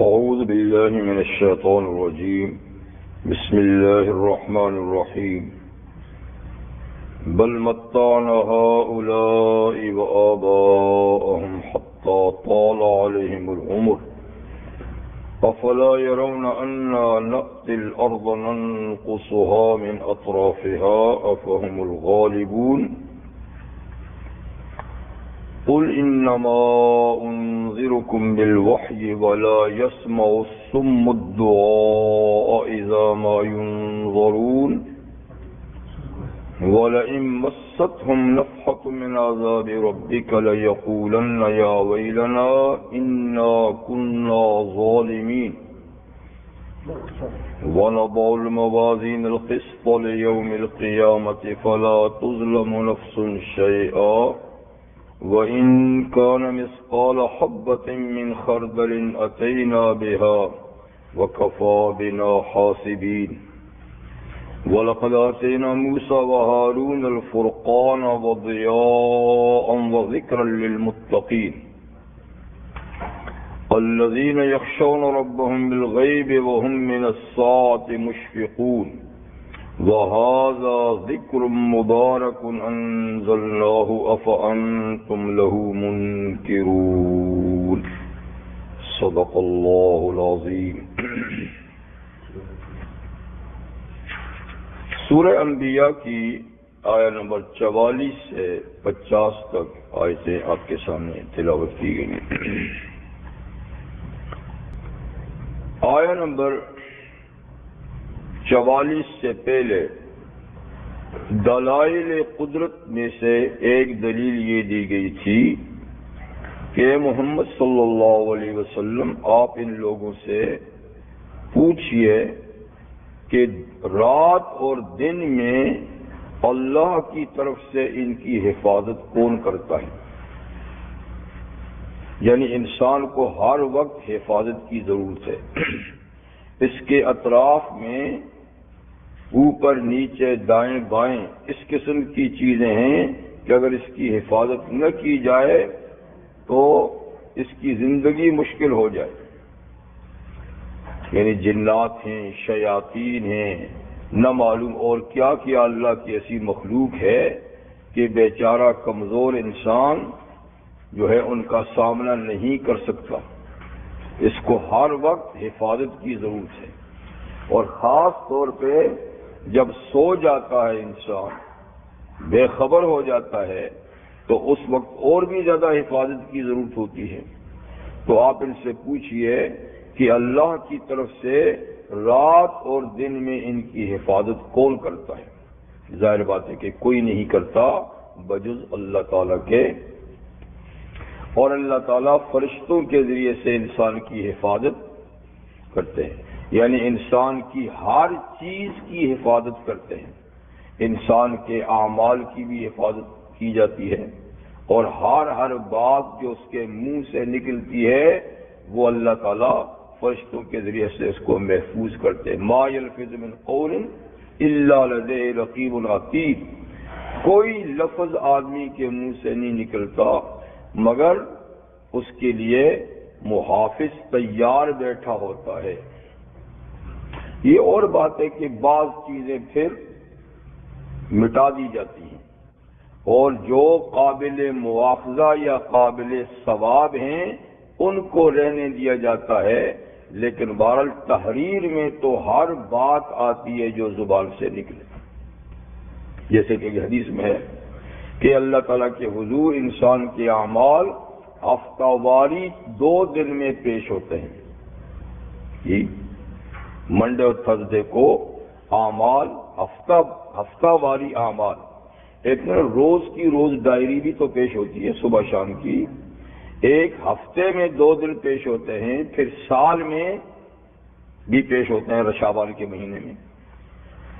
أعوذ بالله من الشيطان الرجيم بسم الله الرحمن الرحيم بل متعنا هؤلاء وآباءهم حتى طال عليهم العمر أفلا يرون أنا نأتي الأرض ننقصها من أطرافها أفهم الغالبون قل إنما أنذركم بالوحي ولا يسمع الصم الدعاء إذا ما ينظرون ولئن مستهم نفحة من عذاب ربك ليقولن يا ويلنا إنا كنا ظالمين ونضع الموازين القسط ليوم القيامة فلا تظلم نفس شيئا وَإِن كَانَ مِثْقَالَ حَبَّةٍ مِّنْ خَرْدَلٍ أَتَيْنَا بِهَا وَكَفَى بِنَا حَاسِبِينَ وَلَقَدْ آتَيْنَا مُوسَى وَهَارُونَ الْفُرْقَانَ وَضِيَاءً وَذِكْرًا لِّلْمُتَّقِينَ الَّذِينَ يَخْشَوْنَ رَبَّهُم بِالْغَيْبِ وَهُم مِّنَ السَّاعَةِ مُشْفِقُونَ وَهَذَا ذِكْرٌ مُبَارَكٌ أَنزَلْنَاهُ أَفَأَنتُمْ لَهُ مُنكِرُونَ صدق اللہ العظیم۔ سورہ انبیاء کی آیہ نمبر 44 سے 50 تک آیتیں آپ کے سامنے تلاوت کی گئی ہیں۔ آیہ نمبر 44 سے پہلے دلائل قدرت میں سے ایک دلیل یہ دی گئی تھی کہ محمد صلی اللہ علیہ وسلم آپ ان لوگوں سے پوچھئے کہ رات اور دن میں اللہ کی طرف سے ان کی حفاظت کون کرتا ہے؟ یعنی انسان کو ہر وقت حفاظت کی ضرورت ہے۔ اس کے اطراف میں اوپر نیچے دائیں بائیں اس قسم کی چیزیں ہیں کہ اگر اس کی حفاظت نہ کی جائے تو اس کی زندگی مشکل ہو جائے۔ یعنی جنات ہیں، شیاطین ہیں، نہ معلوم اور کیا کیا اللہ کی ایسی مخلوق ہے کہ بیچارہ کمزور انسان جو ہے ان کا سامنا نہیں کر سکتا۔ اس کو ہر وقت حفاظت کی ضرورت ہے، اور خاص طور پہ جب سو جاتا ہے انسان، بے خبر ہو جاتا ہے، تو اس وقت اور بھی زیادہ حفاظت کی ضرورت ہوتی ہے۔ تو آپ ان سے پوچھئے کہ اللہ کی طرف سے رات اور دن میں ان کی حفاظت کون کرتا ہے؟ ظاہر بات ہے کہ کوئی نہیں کرتا بجز اللہ تعالیٰ کے، اور اللہ تعالیٰ فرشتوں کے ذریعے سے انسان کی حفاظت کرتے ہیں، یعنی انسان کی ہر چیز کی حفاظت کرتے ہیں۔ انسان کے اعمال کی بھی حفاظت کی جاتی ہے، اور ہر بات جو اس کے منہ سے نکلتی ہے وہ اللہ تعالیٰ فرشتوں کے ذریعے سے اس کو محفوظ کرتے ہیں۔ ما یلفظ من قول الا لدیہ رقیب عتید، کوئی لفظ آدمی کے منہ سے نہیں نکلتا مگر اس کے لیے محافظ تیار بیٹھا ہوتا ہے۔ یہ اور بات ہے کہ بعض چیزیں پھر مٹا دی جاتی ہیں، اور جو قابل مواخذہ یا قابل ثواب ہیں ان کو رہنے دیا جاتا ہے، لیکن بہرحال تحریر میں تو ہر بات آتی ہے جو زبان سے نکلے۔ جیسے کہ حدیث میں ہے کہ اللہ تعالیٰ کے حضور انسان کے اعمال ہفتہ واری 2 دن میں پیش ہوتے ہیں۔ منڈے اور تھرسڈے کو اعمال ہفتہ واری اعمال، ایک روز کی روز ڈائری بھی تو پیش ہوتی ہے صبح شام کی، ایک ہفتے میں 2 دن پیش ہوتے ہیں، پھر سال میں بھی پیش ہوتے ہیں شعبان کے مہینے میں۔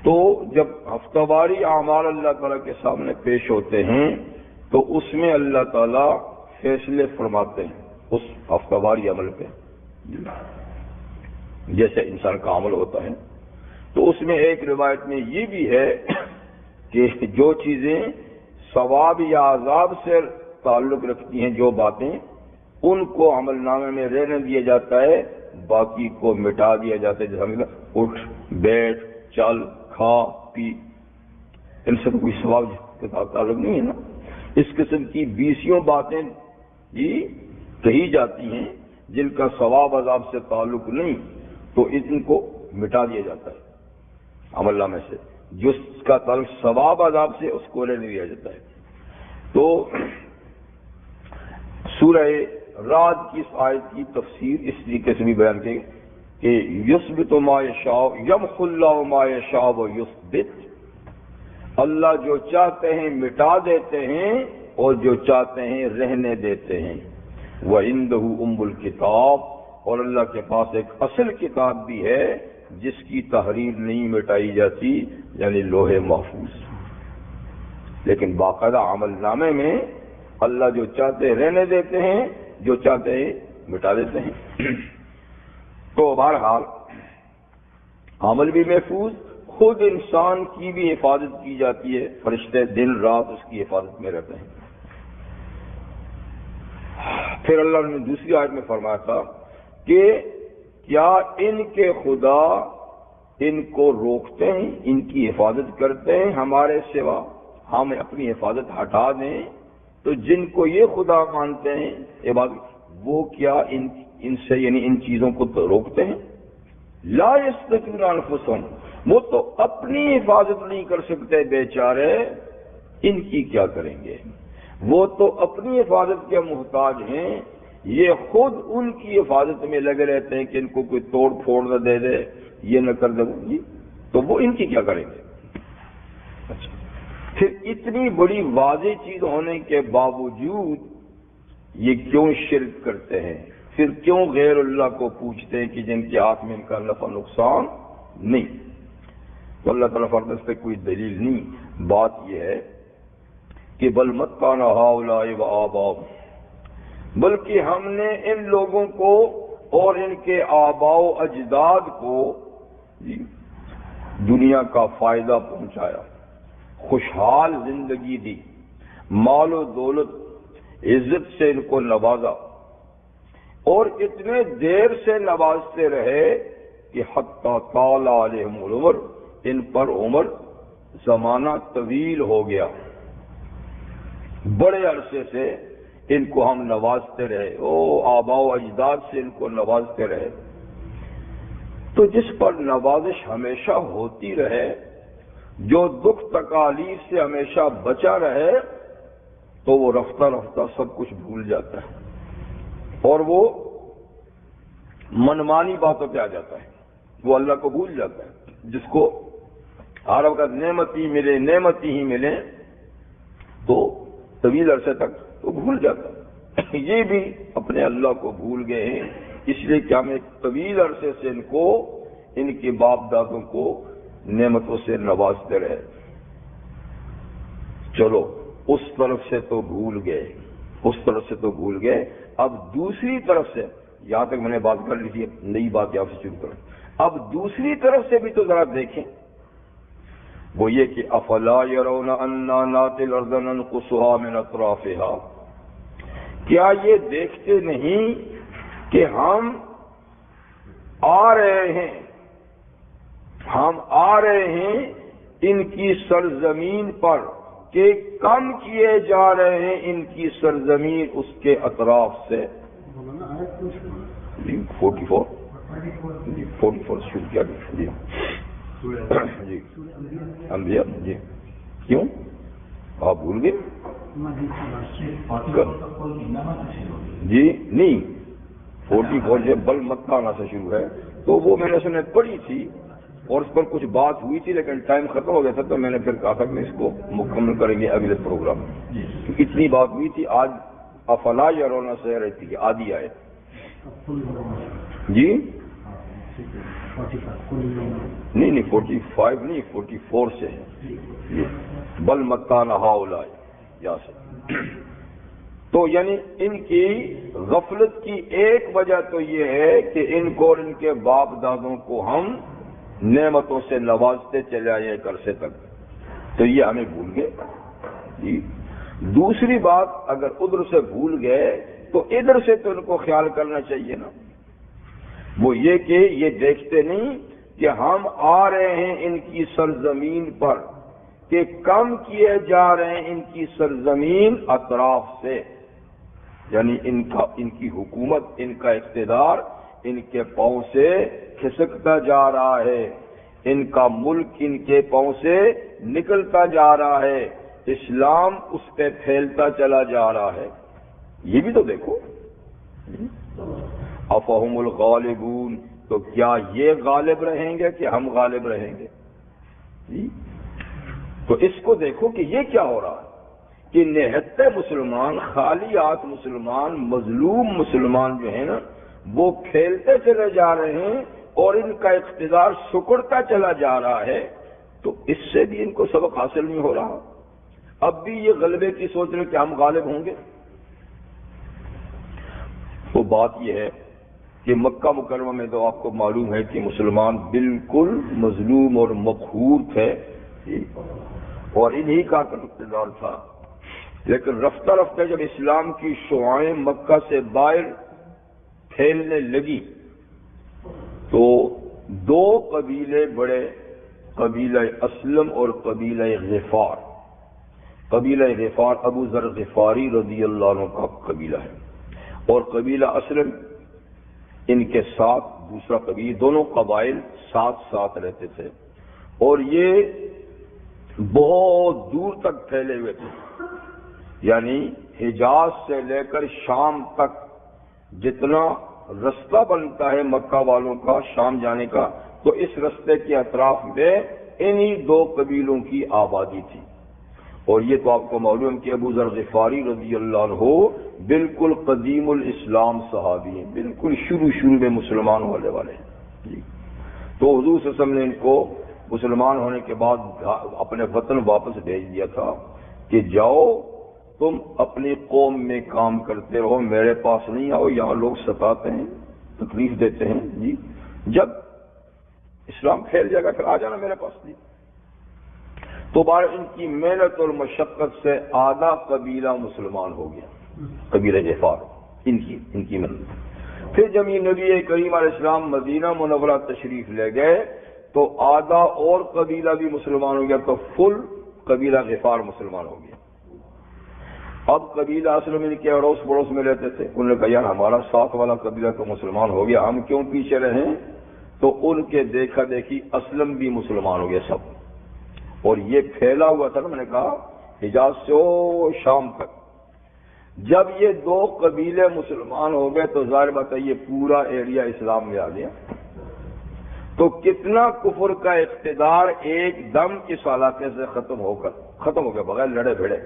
تو جب ہفتہ واری اعمال اللہ تعالیٰ کے سامنے پیش ہوتے ہیں تو اس میں اللہ تعالیٰ فیصلے فرماتے ہیں اس ہفتہ واری عمل پہ، جیسے انسان کا عمل ہوتا ہے۔ تو اس میں ایک روایت میں یہ بھی ہے کہ جو چیزیں ثواب یا عذاب سے تعلق رکھتی ہیں جو باتیں، ان کو عمل نامے میں رہنے دیا جاتا ہے باقی کو مٹا دیا جاتا ہے. جیسے اٹھ بیٹھ چل کھا پی، ان سے تو کوئی ثواب کے ساتھ تعلق نہیں ہے نا. اس قسم کی 20 باتیں جی کہی جاتی ہیں جن کا ثواب عذاب سے تعلق نہیں، تو ان کو مٹا دیا جاتا ہے عمل نامے سے. جس کا تعلق ثواب عذاب سے اس کو رہنے دیا جاتا ہے. تو سورہ رعد کی اس آیت کی تفسیر اس طریقے سے بھی بیان کی کہ یثبت ما یشاء یمحو اللہ ما یشاء ویثبت، اللہ جو چاہتے ہیں مٹا دیتے ہیں اور جو چاہتے ہیں رہنے دیتے ہیں. وَعِندَهُ أُمُّ الْكِتَابِ، اور اللہ کے پاس ایک اصل کتاب بھی ہے جس کی تحریر نہیں مٹائی جاتی، یعنی لوح محفوظ. لیکن باقاعدہ عمل نامے میں اللہ جو چاہتے ہیں رہنے دیتے ہیں، جو چاہتے ہیں مٹا دیتے ہیں. تو بہرحال عمل بھی محفوظ، خود انسان کی بھی حفاظت کی جاتی ہے، فرشتے دن رات اس کی حفاظت میں رہتے ہیں. پھر اللہ نے دوسری آیت میں فرمایا تھا کہ کیا ان کے خدا ان کو روکتے ہیں، ان کی حفاظت کرتے ہیں ہمارے سوا؟ ہم اپنی حفاظت ہٹا دیں تو جن کو یہ خدا مانتے ہیں عبادت، وہ کیا ان سے یعنی ان چیزوں کو تو روکتے ہیں؟ لا یستطیعون انفسہم، وہ تو اپنی حفاظت نہیں کر سکتے بیچارے، ان کی کیا کریں گے؟ وہ تو اپنی حفاظت کے محتاج ہیں، یہ خود ان کی حفاظت میں لگے رہتے ہیں کہ ان کو کوئی توڑ پھوڑ نہ دے دے، یہ نہ کر دے جی، تو وہ ان کی کیا کریں گے؟ اچھا، پھر اتنی بڑی واضح چیز ہونے کے باوجود یہ کیوں شرک کرتے ہیں؟ پھر کیوں غیر اللہ کو پوچھتے ہیں کہ جن کے ہاتھ میں ان کا نفع نقصان نہیں؟ تو اللہ تعالیٰ فرماتا ہے اس پہ کوئی دلیل نہیں. بات یہ ہے کہ بل متعنا ہؤلاء وآباؤہم، بلکہ ہم نے ان لوگوں کو اور ان کے آباء و اجداد کو دنیا کا فائدہ پہنچایا، خوشحال زندگی دی، مال و دولت عزت سے ان کو نوازا، اور اتنے دیر سے نوازتے رہے کہ حتی طال علیہم العمر، ان پر عمر زمانہ طویل ہو گیا، بڑے عرصے سے ان کو ہم نوازتے رہے، آباء و اجداد سے ان کو نوازتے رہے. تو جس پر نوازش ہمیشہ ہوتی رہے، جو دکھ تکالیف سے ہمیشہ بچا رہے، تو وہ رفتہ رفتہ سب کچھ بھول جاتا ہے اور وہ منمانی باتوں پہ آ جاتا ہے، وہ اللہ کو بھول جاتا ہے. جس کو ہر وقت نعمتی ملے نعمتی ہی ملے تو طویل عرصے تک تو بھول جاتا ہے. یہ بھی اپنے اللہ کو بھول گئے ہیں، اس لیے کہ ہم ایک طویل عرصے سے ان کو، ان کے باپ دادوں کو نعمتوں سے نوازتے رہے. چلو اس طرف سے تو بھول گئے، اس طرف سے تو بھول گئے. اب دوسری طرف سے، یہاں تک میں نے بات کر لی تھی، نئی بات یہاں سے شروع کریں. اب دوسری طرف سے بھی تو ذرا دیکھیں، وہ یہ کہ افلا یرون انا ناتی الارض ننقصها من اطرافها، کیا یہ دیکھتے نہیں کہ ہم آ رہے ہیں، ہم آ رہے ہیں ان کی سرزمین پر، کہ کم کیے جا رہے ہیں ان کی سرزمین اس کے اطراف سے. 44 شروع کیا جی جی انبیاء جی. کیوں آپ بھول گئے جی؟ نہیں، 44 سے بل متعنا سے شروع ہے، تو وہ میں نے سنے پڑھی تھی اور اس پر کچھ بات ہوئی تھی، لیکن ٹائم ختم ہو گیا تھا، تو میں نے پھر کہا تھا کہ اس کو مکمل کریں گے اگلے پروگرام میں. اتنی بات ہوئی تھی. آج افلا یرون سے رہتی ہے، آدھی آئے جی. نہیں 45 نہیں، 44 سے ہے. بل متعنا ہؤلاء یہاں سے. تو یعنی ان کی غفلت کی ایک وجہ تو یہ ہے کہ ان کو اور ان کے باپ دادوں کو ہم نعمتوں سے نوازتے چلے آئے ایک عرصے تک، تو یہ ہمیں بھول گئے جی. دوسری بات، اگر ادھر سے بھول گئے تو ادھر سے تو ان کو خیال کرنا چاہیے نا. وہ یہ کہ یہ دیکھتے نہیں کہ ہم آ رہے ہیں ان کی سرزمین پر، کہ کم کیے جا رہے ہیں ان کی سرزمین اطراف سے، یعنی ان کی حکومت، ان کا اقتدار ان کے پاؤں سے کھسکتا جا رہا ہے، ان کا ملک ان کے پاؤں سے نکلتا جا رہا ہے، اسلام اس پہ پھیلتا چلا جا رہا ہے۔ یہ بھی تو دیکھو، افہم الغالبون، تو کیا یہ غالب رہیں گے کہ ہم غالب رہیں گے؟ تو اس کو دیکھو کہ یہ کیا ہو رہا ہے کہ نہتے مسلمان، خالیات مسلمان، مظلوم مسلمان جو ہیں نا، وہ پھیلتے چلے جا رہے ہیں اور ان کا اقتدار سکڑتا چلا جا رہا ہے۔ تو اس سے بھی ان کو سبق حاصل نہیں ہو رہا، اب بھی یہ غلبے کی سوچ رہے کہ ہم غالب ہوں گے۔ تو بات یہ ہے کہ مکہ مکرمہ میں تو آپ کو معلوم ہے کہ مسلمان بالکل مظلوم اور مقہور تھے اور انہی کا اقتدار تھا، لیکن رفتہ رفتہ جب اسلام کی شعاعیں مکہ سے باہر پھیلنے لگی تو دو قبیلے بڑے، قبیلہ اسلم اور قبیلہ غفار۔ قبیلہ غفار ابو ذر غفاری رضی اللہ عنہ کا قبیلہ ہے، اور قبیلہ اسلم ان کے ساتھ دوسرا قبیلہ، دونوں قبائل ساتھ ساتھ رہتے تھے، اور یہ بہت دور تک پھیلے ہوئے تھے، یعنی حجاز سے لے کر شام تک جتنا رستہ بنتا ہے مکہ والوں کا شام جانے کا، تو اس رستے کے اطراف میں انہی دو قبیلوں کی آبادی تھی۔ اور یہ تو آپ کو معلوم کہ ابو ذر غفاری رضی اللہ عنہ بالکل قدیم الاسلام صحابی ہیں، بالکل شروع میں مسلمان ہونے والے ہیں۔ تو حضور صلی اللہ علیہ وسلم نے ان کو مسلمان ہونے کے بعد اپنے وطن واپس بھیج دیا تھا کہ جاؤ تم اپنی قوم میں کام کرتے رہو، میرے پاس نہیں آؤ، یہاں لوگ ستاتے ہیں، تکلیف دیتے ہیں، جب اسلام پھیل جائے گا پھر آ جانا میرے پاس۔ تو بار ان کی محنت اور مشقت سے آدھا قبیلہ مسلمان ہو گیا، قبیلہ غفار، ان کی محنت۔ پھر جب یہ نبی کریم علیہ السلام مدینہ منورہ تشریف لے گئے تو آدھا اور قبیلہ بھی مسلمان ہو گیا، تو فل قبیلہ غفار مسلمان ہو گیا۔ اب قبیلہ اسلم ان کے اڑوس پڑوس میں رہتے تھے، انہوں نے کہا یار ہمارا ساتھ والا قبیلہ تو مسلمان ہو گیا، ہم کیوں پیچھے رہیں؟ تو ان کے دیکھا دیکھی اسلم بھی مسلمان ہو گیا سب، اور یہ پھیلا ہوا تھا نا، میں نے کہا حجاز سے شام تک۔ جب یہ دو قبیلے مسلمان ہو گئے تو ظاہر بات ہے یہ پورا ایریا اسلام میں آ گیا، تو کتنا کفر کا اقتدار ایک دم اس علاقے سے ختم ہو گیا بغیر لڑے بھیڑے۔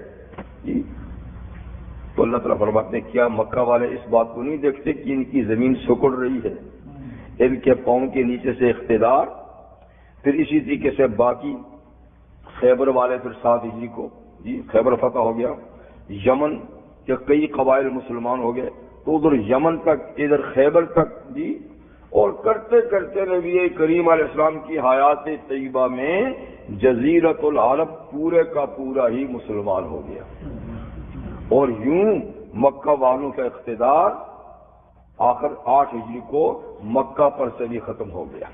تو اللہ تعالیٰ فرماتے ہیں کیا مکہ والے اس بات کو نہیں دیکھتے کہ ان کی زمین سکڑ رہی ہے، ان کے پاؤں کے نیچے سے اقتدار؟ پھر اسی طریقے سے باقی خیبر والے پھر 7 ہجری کو خیبر فتح ہو گیا، یمن کے کئی قبائل مسلمان ہو گئے، تو ادھر یمن تک ادھر خیبر تک اور کرتے کرتے نبی کریم علیہ السلام کی حیات طیبہ میں جزیرۃ العرب پورے کا پورا ہی مسلمان ہو گیا، اور یوں مکہ والوں کا اقتدار آخر 8 ہجری کو مکہ پر سے بھی ختم ہو گیا۔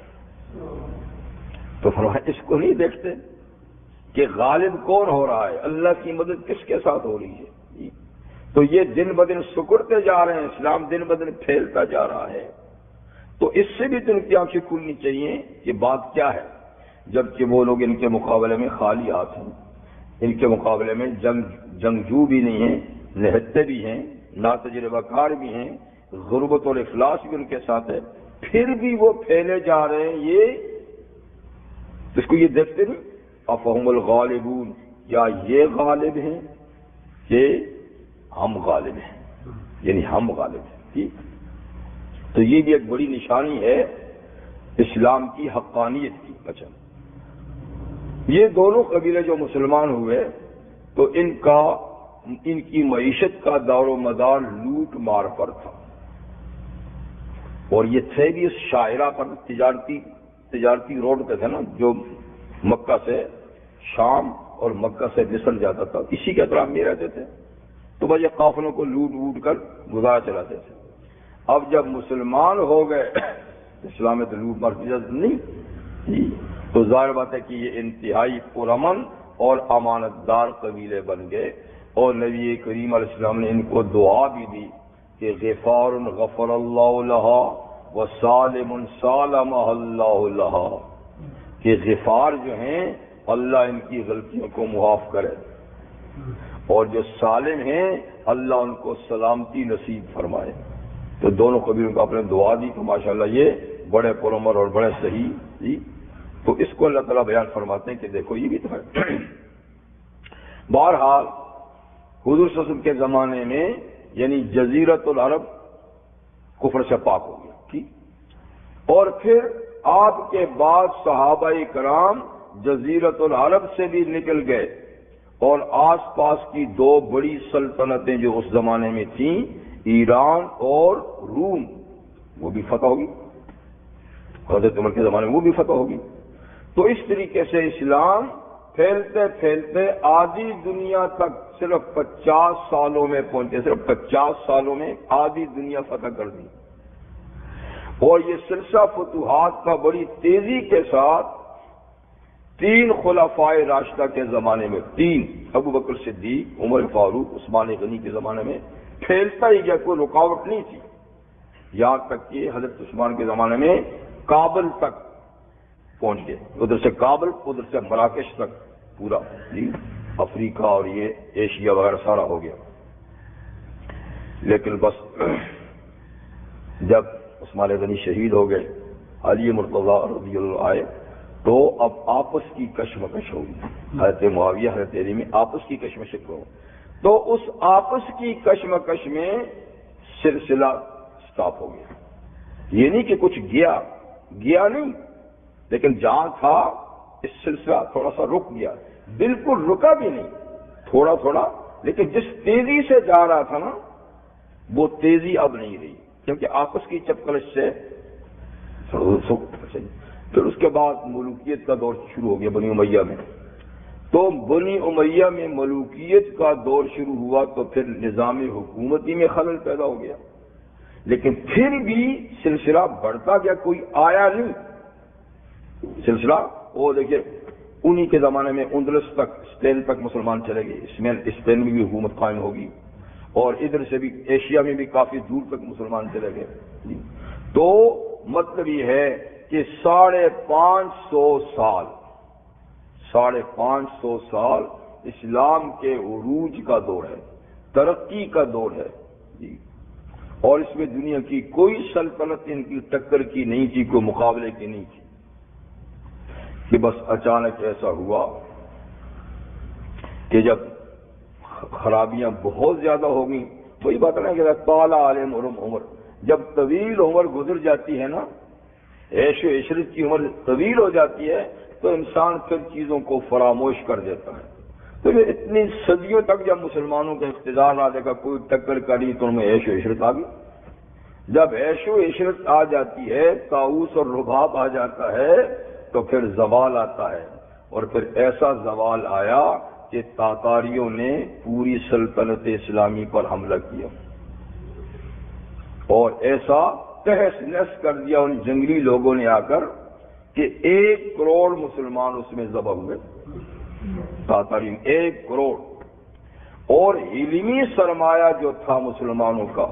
تو فرمایا اس کو نہیں دیکھتے کہ غالب کون ہو رہا ہے، اللہ کی مدد کس کے ساتھ ہو رہی ہے؟ تو یہ دن بدن سکڑتے جا رہے ہیں، اسلام دن بدن پھیلتا جا رہا ہے۔ تو اس سے بھی تو ان کی آنکھیں کھلنی چاہیے کہ بات کیا ہے، جبکہ وہ لوگ ان کے مقابلے میں خالی ہاتھ ہیں، ان کے مقابلے میں جنگجو بھی نہیں ہیں، نہتے بھی ہیں، ناتجربہ کار بھی ہیں، غربت اور افلاس بھی ان کے ساتھ ہے، پھر بھی وہ پھیلے جا رہے ہیں۔ یہ اس کو یہ دیکھتے نہیں، افہم الغالبون، کیا یہ غالب ہیں کہ ہم غالب ہیں، یعنی ہم غالب ہیں۔ ٹھیک، تو یہ بھی ایک بڑی نشانی ہے اسلام کی حقانیت کی۔ اچھا، یہ دونوں قبیلے جو مسلمان ہوئے تو ان کی معیشت کا دار و مدار لوٹ مار پر تھا، اور یہ تھے بھی اس شاہراہ پر، تجارتی روڈ پہ تھے نا، جو مکہ سے شام اور مکہ سے مصر جاتا تھا، اسی کے اطراف میں رہتے تھے، تو بس یہ قافلوں کو لوٹ کر گزارا چلاتے تھے۔ اب جب مسلمان ہو گئے اسلام میں تو لوٹ مار کی اجازت نہیں جی. تو ظاہر بات ہے کہ یہ انتہائی پرامن اور امانت دار قبیلے بن گئے، اور نبی کریم علیہ السلام نے ان کو دعا بھی دی کہ غفار غفر اللہ لہا وسالم سالمہ اللہ لہا، کہ غفار جو ہیں اللہ ان کی غلطیوں کو معاف کرے، اور جو سالم ہیں اللہ ان کو سلامتی نصیب فرمائے. تو دونوں قبیلوں کو آپ نے دعا دی، تو ماشاءاللہ یہ بڑے پرعمر اور بڑے صحیح جی. تو اس کو اللہ تعالیٰ بیان فرماتے ہیں کہ دیکھو یہ بھی تو ہے. بہرحال حضور صلی اللہ علیہ وسلم کے زمانے میں یعنی جزیرۃ العرب کفر سے پاک ہو گیا ٹھیک. اور پھر آپ کے بعد صحابہ کرام جزیرۃ العرب سے بھی نکل گئے، اور آس پاس کی دو بڑی سلطنتیں جو اس زمانے میں تھیں، ایران اور روم، وہ بھی فتح ہوگی. حضرت عمر کے زمانے میں وہ بھی فتح ہوگی. تو اس طریقے سے اسلام پھیلتے پھیلتے آدھی دنیا تک صرف 50 سالوں میں پہنچے، صرف 50 سالوں میں آدھی دنیا فتح کر دی. اور یہ سلسلہ فتوحات کا بڑی تیزی کے ساتھ 3 خلفائے راشدہ کے زمانے میں، 3 ابو بکر صدیق، عمر فاروق، عثمان غنی کے زمانے میں پھیلتا ہی گیا، کوئی رکاوٹ نہیں تھی. یہاں تک کہ حضرت عثمان کے زمانے میں کابل تک پہنچ گئے، ادھر سے کابل، ادھر سے مراکش تک پورا جی افریقہ اور یہ ایشیا وغیرہ سارا ہو گیا. لیکن بس جب عثمان غنی شہید ہو گئے، علی مرتضیٰ رضی اللہ آئے، تو اب آپس کی کشمکش ہوگی. حضرت معاویہ حضرت علی میں آپس کی کشمکش ہو، تو اس آپس کی کشمکش میں سلسلہ سٹاپ ہو گیا. یہ نہیں کہ کچھ گیا نہیں، لیکن جہاں تھا اس سلسلہ تھوڑا سا رک گیا. بالکل رکا بھی نہیں، تھوڑا تھوڑا، لیکن جس تیزی سے جا رہا تھا نا وہ تیزی اب نہیں رہی، کیونکہ آپس کی چپکلش سے. پھر اس کے بعد ملوکیت کا دور شروع ہو گیا بنی امیہ میں. تو بنی امیہ میں ملوکیت کا دور شروع ہوا تو پھر نظام حکومتی میں خلل پیدا ہو گیا. لیکن پھر بھی سلسلہ بڑھتا گیا، کوئی آیا نہیں سلسلہ. وہ دیکھیے انہی کے زمانے میں اندلس تک، اسپین تک مسلمان چلے گئے، اسپین میں بھی حکومت قائم ہوگی، اور ادھر سے بھی ایشیا میں بھی کافی دور تک مسلمان چلے گئے. تو مطلب یہ ہے کہ 550 سال اسلام کے عروج کا دور ہے، ترقی کا دور ہے جی. اور اس میں دنیا کی کوئی سلطنت ان کی ٹکر کی نہیں تھی، کوئی مقابلے کی نہیں تھی. کہ بس اچانک ایسا ہوا کہ جب خرابیاں بہت زیادہ ہو گئیں، وہی بات نہیں کہ طال علیہم عمر، جب طویل عمر گزر جاتی ہے نا، عیش و عشرت کی عمر طویل ہو جاتی ہے، تو انسان پھر چیزوں کو فراموش کر دیتا ہے. تو یہ اتنی صدیوں تک جب مسلمانوں کا اقتدار نہ دیکھا، کوئی ٹکر کری، تو ان میں عیش و عشرت آ گئی. جب عیش و عشرت آ جاتی ہے، طاؤس اور رباب آ جاتا ہے، تو پھر زوال آتا ہے. اور پھر ایسا زوال آیا کہ تاتاریوں نے پوری سلطنت اسلامی پر حملہ کیا، اور ایسا تہس نہس کر دیا ان جنگلی لوگوں نے آ کر کہ 1 کروڑ مسلمان اس میں ذبح ہوئے. تاتاری 1 کروڑ. اور علمی سرمایہ جو تھا مسلمانوں کا،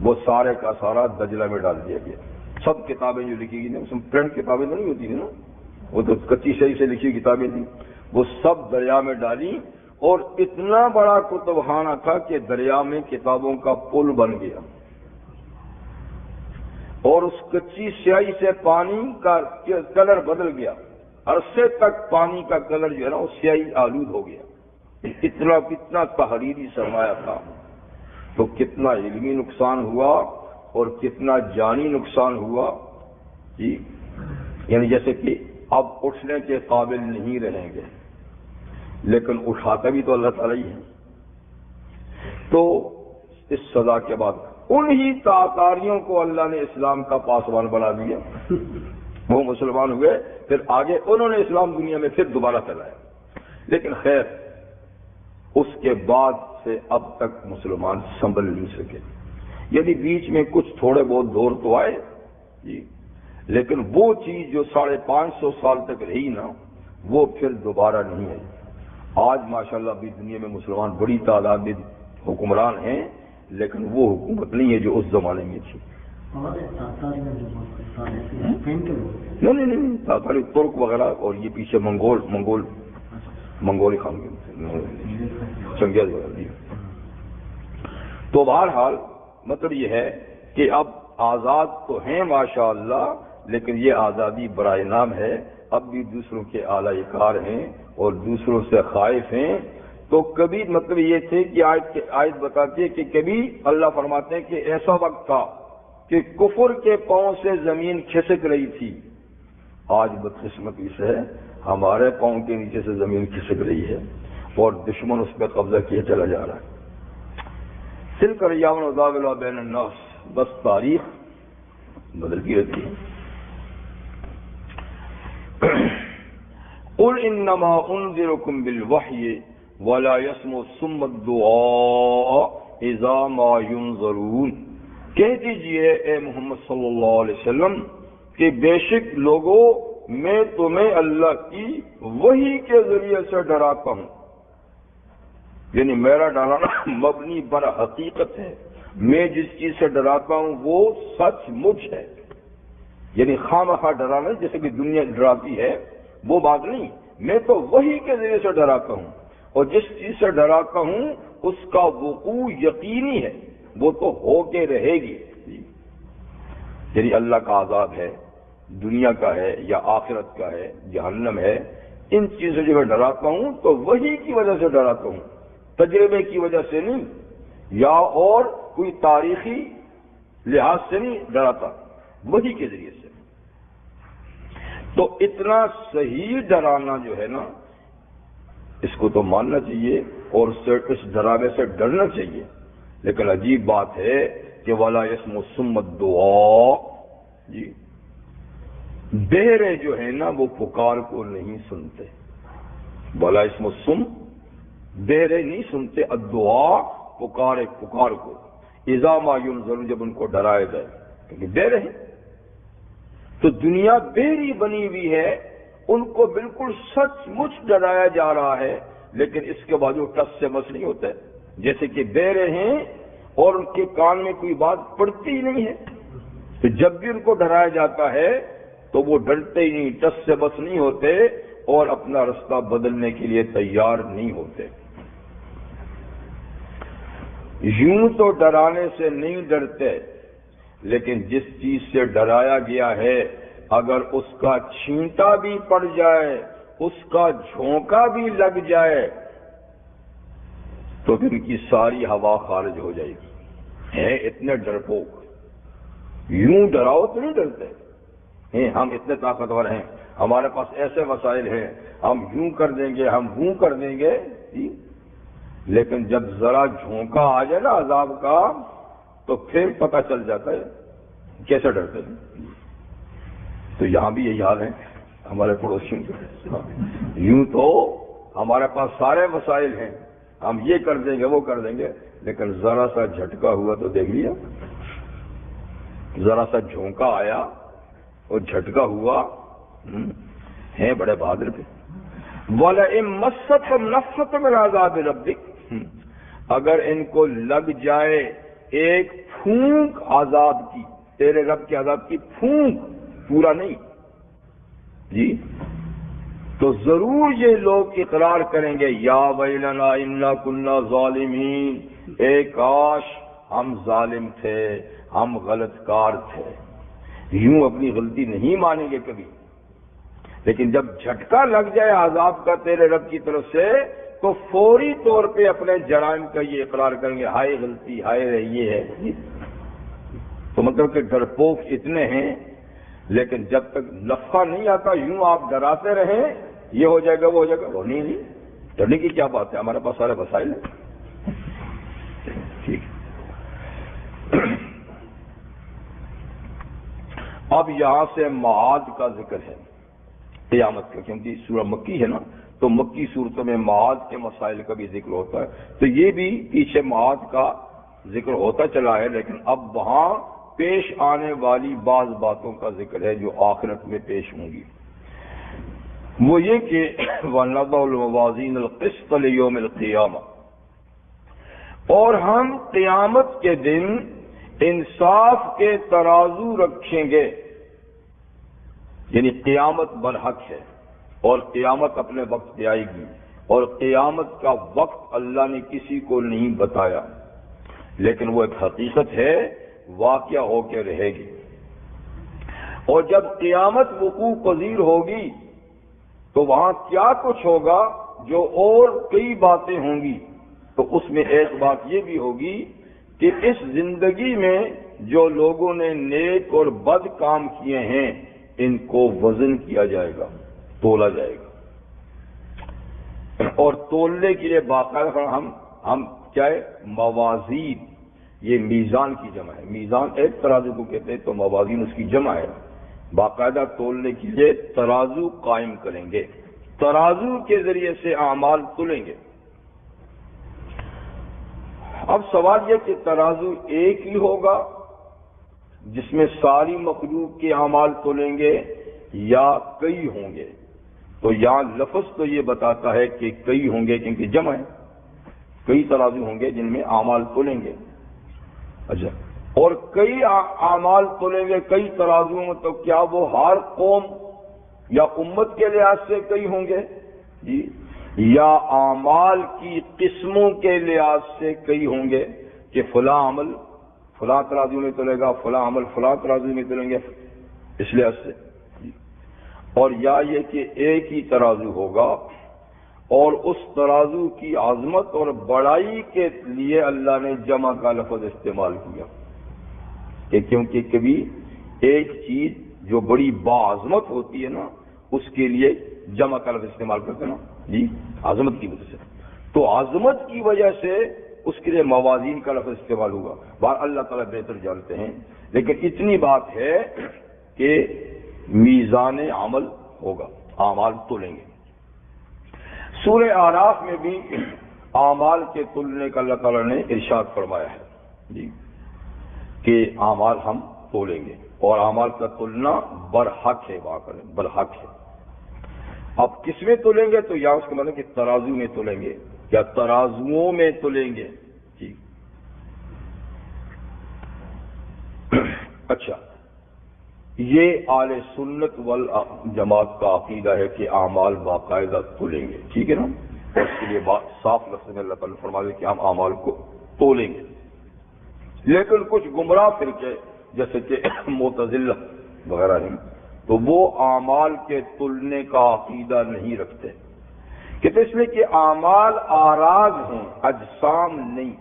وہ سارے کا سارا دجلہ میں ڈال دیا گیا. سب کتابیں جو لکھی گئی اس میں پرنٹ کتابیں تو نہیں ہوتی تھی نا، وہ تو کچی شہی سے لکھی کتابیں تھیں، وہ سب دریا میں ڈالی. اور اتنا بڑا کتب خانہ تھا کہ دریا میں کتابوں کا پل بن گیا. اور اس کچی سیاہی سے پانی کا کلر بدل گیا، عرصے تک پانی کا کلر جو ہے نا وہ سیاہی آلود ہو گیا. کتنا تحریری سرمایہ تھا. تو کتنا علمی نقصان ہوا اور کتنا جانی نقصان ہوا جی. یعنی جیسے کہ اب اٹھنے کے قابل نہیں رہیں گے، لیکن اٹھاتا بھی تو اللہ تعالیٰ ہی ہے. تو اس سزا کے بعد انہی تاتاریوں کو اللہ نے اسلام کا پاسبان بنا دیا، وہ مسلمان ہوئے. پھر آگے انہوں نے اسلام دنیا میں پھر دوبارہ پھیلایا. لیکن خیر اس کے بعد سے اب تک مسلمان سنبھل نہیں سکے. یعنی بیچ میں کچھ تھوڑے بہت دور تو آئے جی، لیکن وہ چیز جو 550 سال تک رہی نا وہ پھر دوبارہ نہیں ہے۔ آج ماشاءاللہ بھی دنیا میں مسلمان بڑی تعداد میں حکمران ہیں، لیکن وہ حکومت نہیں ہے جو اس زمانے میں تھی۔ نہیں تاتاری ترک وغیرہ، اور یہ پیچھے منگول خان چنگیز وغیرہ۔ تو بہرحال مطلب یہ ہے کہ اب آزاد تو ہیں ماشاءاللہ، لیکن یہ آزادی برائے نام ہے۔ اب بھی دوسروں کے اعلی کار ہیں اور دوسروں سے خائف ہیں۔ تو کبھی مطلب یہ تھے کہ آیت بتاتی ہے کہ کبھی اللہ فرماتے ہیں کہ ایسا وقت تھا کہ کفر کے پاؤں سے زمین کھسک رہی تھی۔ آج بدقسمتی سے ہمارے پاؤں کے نیچے سے زمین کھسک رہی ہے اور دشمن اس پہ قبضہ کیے چلا جا رہا ہے۔ تلک ایام نداولها بین الناس، بس تاریخ بدلتی رہتی ہے۔ قل انما انذرکم بالوحی ولا يسمع الصم الدعاء اذا ما ينذرون، کہہ دیجئے اے محمد صلی اللہ علیہ وسلم کہ بے شک لوگوں میں تمہیں اللہ کی وحی کے ذریعے سے ڈراتا ہوں، یعنی میرا ڈرانا مبنی بر حقیقت ہے۔ میں جس چیز سے ڈراتا ہوں وہ سچ مچ ہے، یعنی خواہ ڈرانا جیسے کہ دنیا ڈراتی ہے وہ بات نہیں، میں تو وحی کے ذریعے سے ڈراتا ہوں، اور جس چیز سے ڈراتا ہوں اس کا وقوع یقینی ہے، وہ تو ہو کے رہے گی۔ یعنی اللہ کا عذاب ہے، دنیا کا ہے یا آخرت کا ہے، جہنم ہے، ان چیزوں سے جو میں ڈراتا ہوں تو وحی کی وجہ سے ڈراتا ہوں، تجربے کی وجہ سے نہیں یا اور کوئی تاریخی لحاظ سے نہیں ڈراتا، وحی کے ذریعے سے۔ تو اتنا صحیح ڈرانا جو ہے نا اس کو تو ماننا چاہیے اور اس ڈرانے سے ڈرنا چاہیے، لیکن عجیب بات ہے کہ وَلَا يَسْمُعُ الصُّمَّ الدُّعَاء، جی بہرے جو ہے نا وہ پکار کو نہیں سنتے۔ وَلَا يَسْمُعُ الصُّمَّ، بہرے نہیں سنتے، الدعاء پکار کو، اذا ما ينذرون، جب ان کو ڈرایا جائے، کیونکہ بہرے ہیں۔ تو دنیا بہری بنی ہوئی ہے، ان کو بالکل سچ مچ ڈرایا جا رہا ہے، لیکن اس کے بعد وہ ٹس سے مس نہیں ہوتے، جیسے کہ بہرے ہیں اور ان کے کان میں کوئی بات پڑتی ہی نہیں ہے۔ تو جب بھی ان کو ڈرایا جاتا ہے تو وہ ڈرتے ہی نہیں، ٹس سے بس نہیں ہوتے اور اپنا رستہ بدلنے کے لیے تیار نہیں ہوتے۔ یوں تو ڈرانے سے نہیں ڈرتے، لیکن جس چیز سے ڈرایا گیا ہے اگر اس کا چھینٹا بھی پڑ جائے، اس کا جھونکا بھی لگ جائے تو پھر کی ساری ہوا خارج ہو جائے گی۔ ہیں اتنے ڈرپوک، یوں ڈراؤ تو نہیں ڈرتے ہیں، ہم اتنے طاقتور ہیں، ہمارے پاس ایسے وسائل ہیں، ہم یوں کر دیں گے، ہم ووں کر دیں گے، لیکن جب ذرا جھونکا آ جائے نا عذاب کا تو پھر پتہ چل جاتا ہے کیسے ڈرتے ہیں۔ تو یہاں بھی یہی حال ہے ہمارے پڑوسیوں کے، یوں تو ہمارے پاس سارے وسائل ہیں، ہم یہ کر دیں گے وہ کر دیں گے، لیکن ذرا سا جھٹکا ہوا تو دیکھ لیا، ذرا سا جھونکا آیا اور جھٹکا ہوا، ہیں بڑے بہادر پہ۔ وَلَئِن مَسَّتْهُمْ نَفْحَةٌ مِنْ عَذَابِ رَبِّكَ، اگر ان کو لگ جائے ایک پھونک عذاب کی، تیرے رب کے عذاب کی پھونک، پورا نہیں جی، تو ضرور یہ لوگ اقرار کریں گے، یا ویلنا انا کنا ظالمین، اے کاش ہم ظالم تھے، ہم غلط کار تھے۔ یوں اپنی غلطی نہیں مانیں گے کبھی، لیکن جب جھٹکا لگ جائے عذاب کا تیرے رب کی طرف سے تو فوری طور پہ اپنے جرائم کا یہ اقرار کریں گے، ہائے غلطی، ہائے یہ ہے۔ تو مطلب کہ ڈرپوک اتنے ہیں، لیکن جب تک نفع نہیں آتا یوں آپ ڈراتے رہیں یہ ہو جائے گا وہ ہو جائے گا، وہ نہیں ڈرنے کی کیا بات ہے، ہمارے پاس سارے وسائل ہیں۔ ٹھیک، اب یہاں سے معاد کا ذکر ہے قیامت کا، کیونکہ سورہ مکی ہے نا، تو مکی صورتوں میں معاد کے مسائل کا بھی ذکر ہوتا ہے، تو یہ بھی پیچھے معاد کا ذکر ہوتا چلا ہے، لیکن اب وہاں پیش آنے والی بعض باتوں کا ذکر ہے جو آخرت میں پیش ہوں گی. وہ یہ کہ وَنَضَعُ الْمَوَازِينَ الْقِسْطَ لِيَوْمِ الْقِيَامَةِ، اور ہم قیامت کے دن انصاف کے ترازو رکھیں گے. یعنی قیامت برحق ہے اور قیامت اپنے وقت پہ آئے گی، اور قیامت کا وقت اللہ نے کسی کو نہیں بتایا، لیکن وہ ایک حقیقت ہے، واقعہ ہو کے رہے گی. اور جب قیامت وقوع پذیر ہوگی تو وہاں کیا کچھ ہوگا، جو اور کئی باتیں ہوں گی. تو اس میں ایک بات یہ بھی ہوگی کہ اس زندگی میں جو لوگوں نے نیک اور بد کام کیے ہیں ان کو وزن کیا جائے گا، تولا جائے گا. اور تولنے کے لیے باقاعدہ ہم کیا ہے، موازین، یہ میزان کی جمع ہے. میزان ایک ترازو کو کہتے ہیں تو موازین اس کی جمع ہے. باقاعدہ تولنے کے لیے ترازو قائم کریں گے، ترازو کے ذریعے سے اعمال تلیں گے. اب سوال یہ کہ ترازو ایک ہی ہوگا جس میں ساری مخلوق کے اعمال تلیں گے یا کئی ہوں گے؟ تو یہاں لفظ تو یہ بتاتا ہے کہ کئی ہوں گے، کیونکہ جمع ہے، کئی ترازو ہوں گے جن میں اعمال تلیں گے. اچھا، اور کئی اعمال تلیں گے کئی ترازو میں، تو کیا وہ ہر قوم یا امت کے لحاظ سے کئی ہوں گے جی، یا اعمال کی قسموں کے لحاظ سے کئی ہوں گے کہ فلاں عمل فلاں ترازو میں تلے گا، فلاں عمل فلاں ترازو میں تلیں گے اس لحاظ سے. اور یا یہ کہ ایک ہی ترازو ہوگا اور اس ترازو کی عظمت اور بڑائی کے لیے اللہ نے جمع کا لفظ استعمال کیا کہ کیونکہ کبھی ایک چیز جو بڑی باعظمت ہوتی ہے نا اس کے لیے جمع کا لفظ استعمال کرتے ہیں نا جی، عظمت کی وجہ سے. تو عظمت کی وجہ سے اس کے لیے موازین کا لفظ استعمال ہوگا. بار اللہ تعالیٰ بہتر جانتے ہیں، لیکن اتنی بات ہے کہ میزان عمل ہوگا، اعمال تولیں گے. سورہ اعراف میں بھی اعمال کے تلنے کا اللہ تعالیٰ نے ارشاد فرمایا ہے جی کہ اعمال ہم تولیں گے، اور اعمال کا تلنا برحق ہے، واقعی برحق ہے. اب کس میں تولیں گے؟ تو یا اس کا مطلب کہ ترازو میں تولیں گے یا ترازوؤں میں تولیں گے جی. اچھا، یہ اہل سنت والجماعت کا عقیدہ ہے کہ اعمال باقاعدہ تولیں گے، ٹھیک ہے نا. اور اس کے لیے صاف لفظ میں اللہ تعالیٰ فرماتے کہ ہم اعمال کو تولیں گے. لیکن کچھ گمراہ فرقے جیسے کہ معتزلہ وغیرہ ہیں تو وہ اعمال کے تلنے کا عقیدہ نہیں رکھتے، کہ اس لیے کہ اعمال آراز ہیں، اجسام نہیں.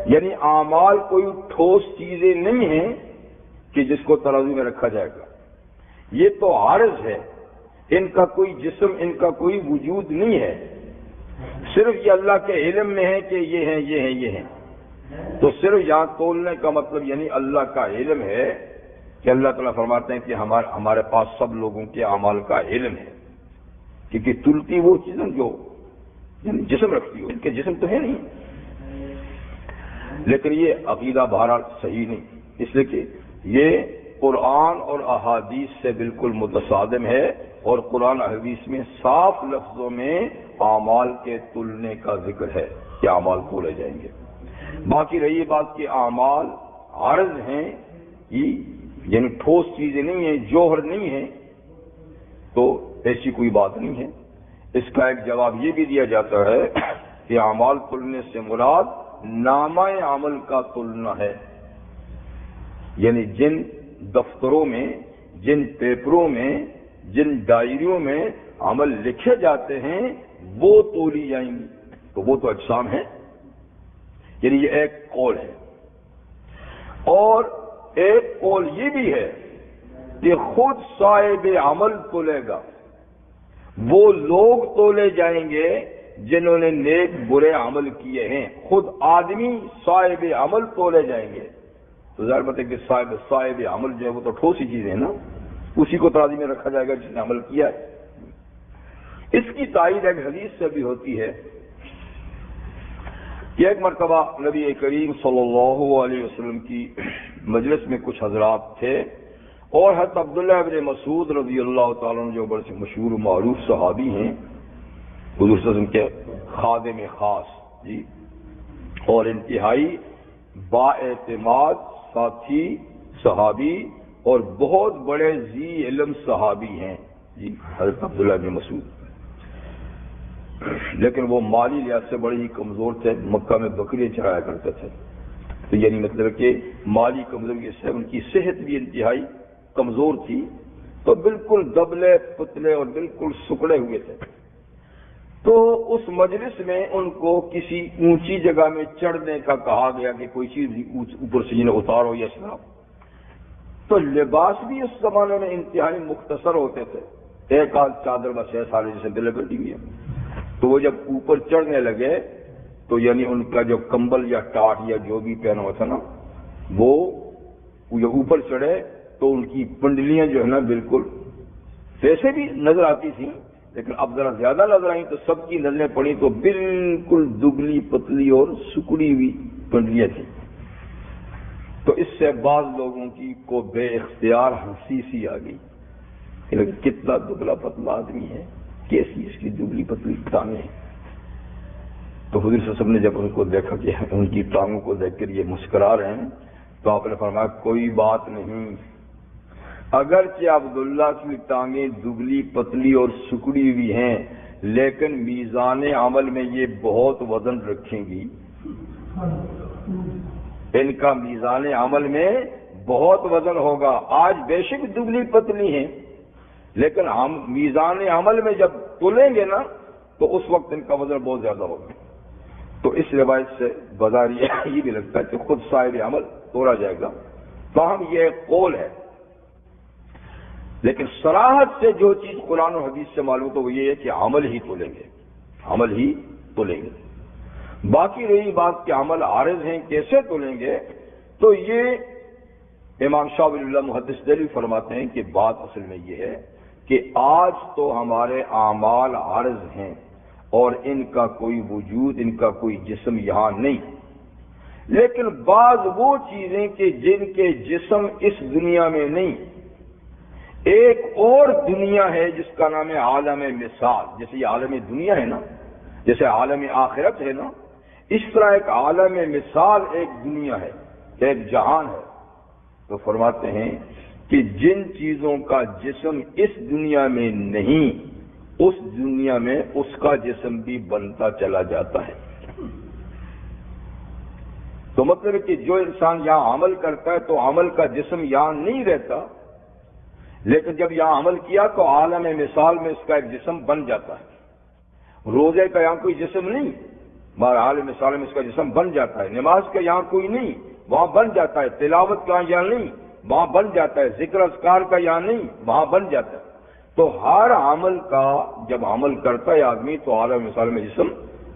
یعنی اعمال کوئی ٹھوس چیزیں نہیں ہیں کہ جس کو ترازو میں رکھا جائے گا. یہ تو عارض ہے، ان کا کوئی جسم، ان کا کوئی وجود نہیں ہے. صرف یہ اللہ کے علم میں ہے کہ یہ ہیں یہ ہیں یہ ہیں. تو صرف یہاں تولنے کا مطلب یعنی اللہ کا علم ہے کہ اللہ تعالیٰ فرماتے ہیں کہ ہمارے پاس سب لوگوں کے اعمال کا علم ہے، کیونکہ تلتی وہ چیزیں جو یعنی جسم رکھتی ہو، ان کے جسم تو ہے نہیں. لیکن یہ عقیدہ بہرحال صحیح نہیں، اس لیے کہ یہ قرآن اور احادیث سے بالکل متصادم ہے، اور قرآن حدیث میں صاف لفظوں میں اعمال کے تلنے کا ذکر ہے کہ اعمال تولے جائیں گے. باقی رہی بات کہ اعمال عارض ہیں، یعنی ٹھوس چیزیں نہیں ہیں، جوہر نہیں ہیں، تو ایسی کوئی بات نہیں ہے. اس کا ایک جواب یہ بھی دیا جاتا ہے کہ اعمال تلنے سے مراد نامہ عمل کا تلنا ہے. یعنی جن دفتروں میں، جن پیپروں میں، جن ڈائریوں میں عمل لکھے جاتے ہیں وہ تولی جائیں گی. تو وہ تو اجسام ہیں. یعنی یہ ایک قول ہے. اور ایک قول یہ بھی ہے کہ خود صاحب عمل تولے گا. وہ لوگ تولے جائیں گے جنہوں نے نیک برے عمل کیے ہیں. خود آدمی صاحب عمل تولے جائیں گے. تو ظاہر بات ہے کہ صاحب عمل جو ہے وہ تو ٹھوس ہی چیز ہے نا، اسی کو ترازی میں رکھا جائے گا جس نے عمل کیا ہے. اس کی تائید ایک حدیث سے بھی ہوتی ہے کہ ایک مرتبہ نبی کریم صلی اللہ علیہ وسلم کی مجلس میں کچھ حضرات تھے اور حضرت عبداللہ ابن مسعود رضی اللہ تعالیٰ عنہ جو بڑے سے مشہور و معروف صحابی ہیں، حضور صلی اللہ علیہ وسلم کے خادم خاص جی، اور انتہائی با اعتماد ساتھی صحابی اور بہت بڑے ذی علم صحابی ہیں جی حضرت عبداللہ ابن مسعود، لیکن وہ مالی لحاظ سے بڑے ہی کمزور تھے، مکہ میں بکریاں چرایا کرتے تھے، تو یعنی مطلب کہ مالی کمزوری سے ان کی صحت بھی انتہائی کمزور تھی، تو بالکل دبلے پتلے اور بالکل سکڑے ہوئے تھے۔ تو اس مجلس میں ان کو کسی اونچی جگہ میں چڑھنے کا کہا گیا کہ کوئی چیز اوپر سے جنہیں اتارو یا سناؤ، تو لباس بھی اس زمانے میں انتہائی مختصر ہوتے تھے، ایک آدھ چادر بس ہے سارے جیسے دل کٹی ہوئی ہے۔ تو وہ جب اوپر چڑھنے لگے تو یعنی ان کا جو کمبل یا ٹاٹ یا جو بھی پہنا ہوا تھا نا، وہ جب اوپر چڑھے تو ان کی پنڈلیاں جو ہے نا بالکل ویسے بھی نظر آتی تھیں، لیکن اب ذرا زیادہ نظر آئیں تو سب کی نظریں پڑی تو بالکل دبلی پتلی اور سکڑی ہوئی پنڈلیاں تھیں۔ تو اس سے بعض لوگوں کی کو بے اختیار ہنسی سی آ گئی کہ کتنا دبلا پتلا آدمی ہے، کیسی اس کی دبلی پتلی ٹانگیں ہیں۔ تو حضور صلی اللہ علیہ وسلم نے جب ان کو دیکھا کہ ان کی ٹانگوں کو دیکھ کر یہ مسکرا رہے ہیں تو آپ نے فرمایا کوئی بات نہیں، اگرچہ عبداللہ کی ٹانگیں دبلی پتلی اور سکڑی ہوئی ہیں لیکن میزان عمل میں یہ بہت وزن رکھیں گی، ان کا میزان عمل میں بہت وزن ہوگا۔ آج بے شک دبلی پتلی ہیں لیکن ہم میزان عمل میں جب تولیں گے نا تو اس وقت ان کا وزن بہت زیادہ ہوگا۔ تو اس روایت سے بظاہر یہ بھی لگتا ہے کہ خود صاحب عمل تولا جائے گا، تاہم یہ ایک قول ہے، لیکن صراحت سے جو چیز قرآن و حدیث سے معلوم تو وہ یہ ہے کہ عمل ہی تولیں گے، عمل ہی تولیں گے۔ باقی رہی بات کہ عمل عارض ہیں کیسے تولیں گے، تو یہ امام شاہ ولی اللہ محدث دہلوی فرماتے ہیں کہ بات اصل میں یہ ہے کہ آج تو ہمارے اعمال عارض ہیں اور ان کا کوئی وجود، ان کا کوئی جسم یہاں نہیں، لیکن بعض وہ چیزیں کہ جن کے جسم اس دنیا میں نہیں، ایک اور دنیا ہے جس کا نام ہے عالم مثال۔ جیسے یہ عالم دنیا ہے نا، جیسے عالم آخرت ہے نا، اس طرح ایک عالم مثال ایک دنیا ہے، ایک جہان ہے۔ تو فرماتے ہیں کہ جن چیزوں کا جسم اس دنیا میں نہیں، اس دنیا میں اس کا جسم بھی بنتا چلا جاتا ہے۔ تو مطلب ہے کہ جو انسان یہاں عمل کرتا ہے تو عمل کا جسم یہاں نہیں رہتا، لیکن جب یہاں عمل کیا تو عالم مثال میں اس کا ایک جسم بن جاتا ہے۔ روزے کا یہاں کوئی جسم نہیں، مگر عالم مثال میں اس کا جسم بن جاتا ہے۔ نماز کا یہاں کوئی نہیں، وہاں بن جاتا ہے۔ تلاوت کا یہاں نہیں، وہاں بن جاتا ہے۔ ذکر اذکار کا یہاں نہیں، وہاں بن جاتا ہے۔ تو ہر عمل کا جب عمل کرتا ہے آدمی تو عالم مثال میں جسم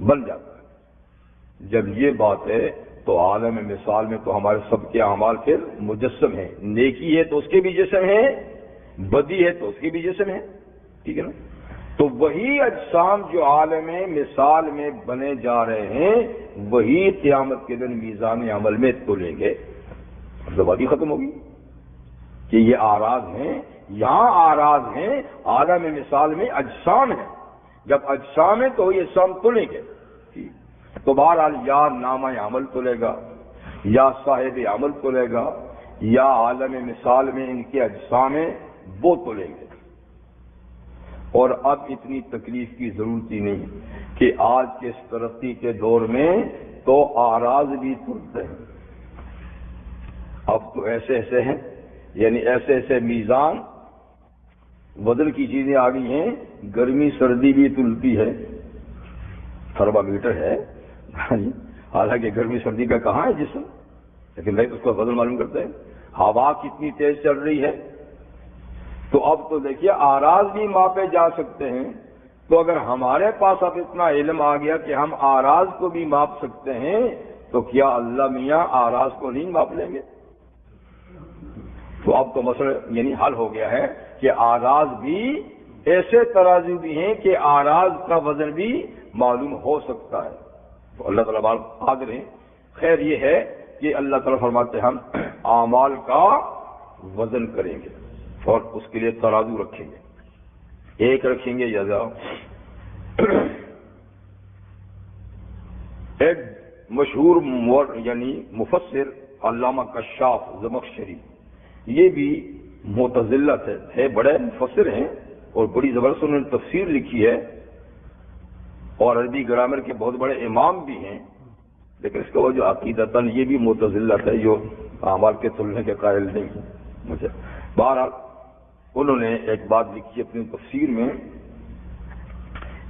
بن جاتا ہے۔ جب یہ بات ہے تو عالم مثال میں تو ہمارے سب کے اعمال پھر مجسم ہیں، نیکی ہے تو اس کے بھی جسم ہے، بدی ہے تو اس کے بھی جسم ہے، ٹھیک ہے نا۔ تو وہی اجسام جو عالم مثال میں بنے جا رہے ہیں وہی قیامت کے دن میزان عمل میں تولیں گے۔ مطلب بات ہی ختم ہوگی کہ یہ آراز ہیں، یہاں آراز ہیں، عالم مثال میں اجسام ہیں۔ جب اجسام ہیں تو یہ اجسام تولیں گے۔ تو بہرحال یا نامہ عمل تولے گا، یا صاحب عمل تولے گا، یا عالم مثال میں ان کے اجسام ہیں وہ تولیں گے۔ اور اب اتنی تکلیف کی ضرورت ہی نہیں کہ آج کے اس ترقی کے دور میں تو آراز بھی تلتے ہیں۔ اب تو ایسے ایسے ہیں، یعنی ایسے ایسے میزان وزن کی چیزیں آ گئی ہیں، گرمی سردی بھی تلتی ہے، تھرمامیٹر ہے، حالانکہ گرمی سردی کا کہاں ہے جسم، لیکن نہیں اس کا وزن معلوم کرتا ہے۔ ہوا کتنی تیز چل رہی ہے، تو اب تو دیکھیے آراز بھی ماپے جا سکتے ہیں۔ تو اگر ہمارے پاس اب اتنا علم آ گیا کہ ہم آراز کو بھی ماپ سکتے ہیں تو کیا اللہ میاں آراز کو نہیں ماپ لیں گے؟ تو اب تو مسئلہ یعنی حل ہو گیا ہے کہ آراز بھی ایسے ترازو بھی ہیں کہ آراز کا وزن بھی معلوم ہو سکتا ہے۔ تو اللہ تعالیٰ قادر ہیں. خیر یہ ہے کہ اللہ تعالیٰ فرماتے ہیں ہم اعمال کا وزن کریں گے اور اس کے لیے ترازو رکھیں گے, ایک رکھیں گے یا زیادہ. ایک مشہور یعنی مفسر علامہ کشاف زمخشری, یہ بھی معتزلہ ہے, بڑے مفسر ہیں اور بڑی زبردست انہوں نے تفسیر لکھی ہے اور عربی گرامر کے بہت بڑے امام بھی ہیں, لیکن اس کا وہ جو عقیدتاً یہ بھی معتزلہ ہے, جو اعمال کے تلنے کے قائل نہیں مجھے. بہرحال انہوں نے ایک بات لکھی اپنی تفسیر میں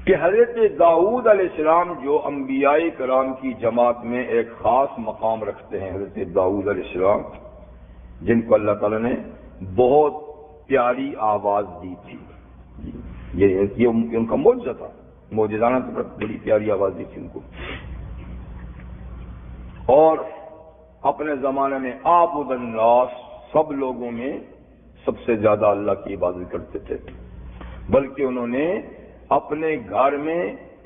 کہ حضرت داؤد علیہ السلام جو انبیاء کرام کی جماعت میں ایک خاص مقام رکھتے ہیں, حضرت داؤد علیہ السلام جن کو اللہ تعالیٰ نے بہت پیاری آواز دی تھی, یہ ان کا معجزہ تھا, معجزانہ تو بڑی پیاری آواز دی تھی ان کو, اور اپنے زمانے میں عابد الناس سب لوگوں میں سب سے زیادہ اللہ کی عبادت کرتے تھے, بلکہ انہوں نے اپنے گھر میں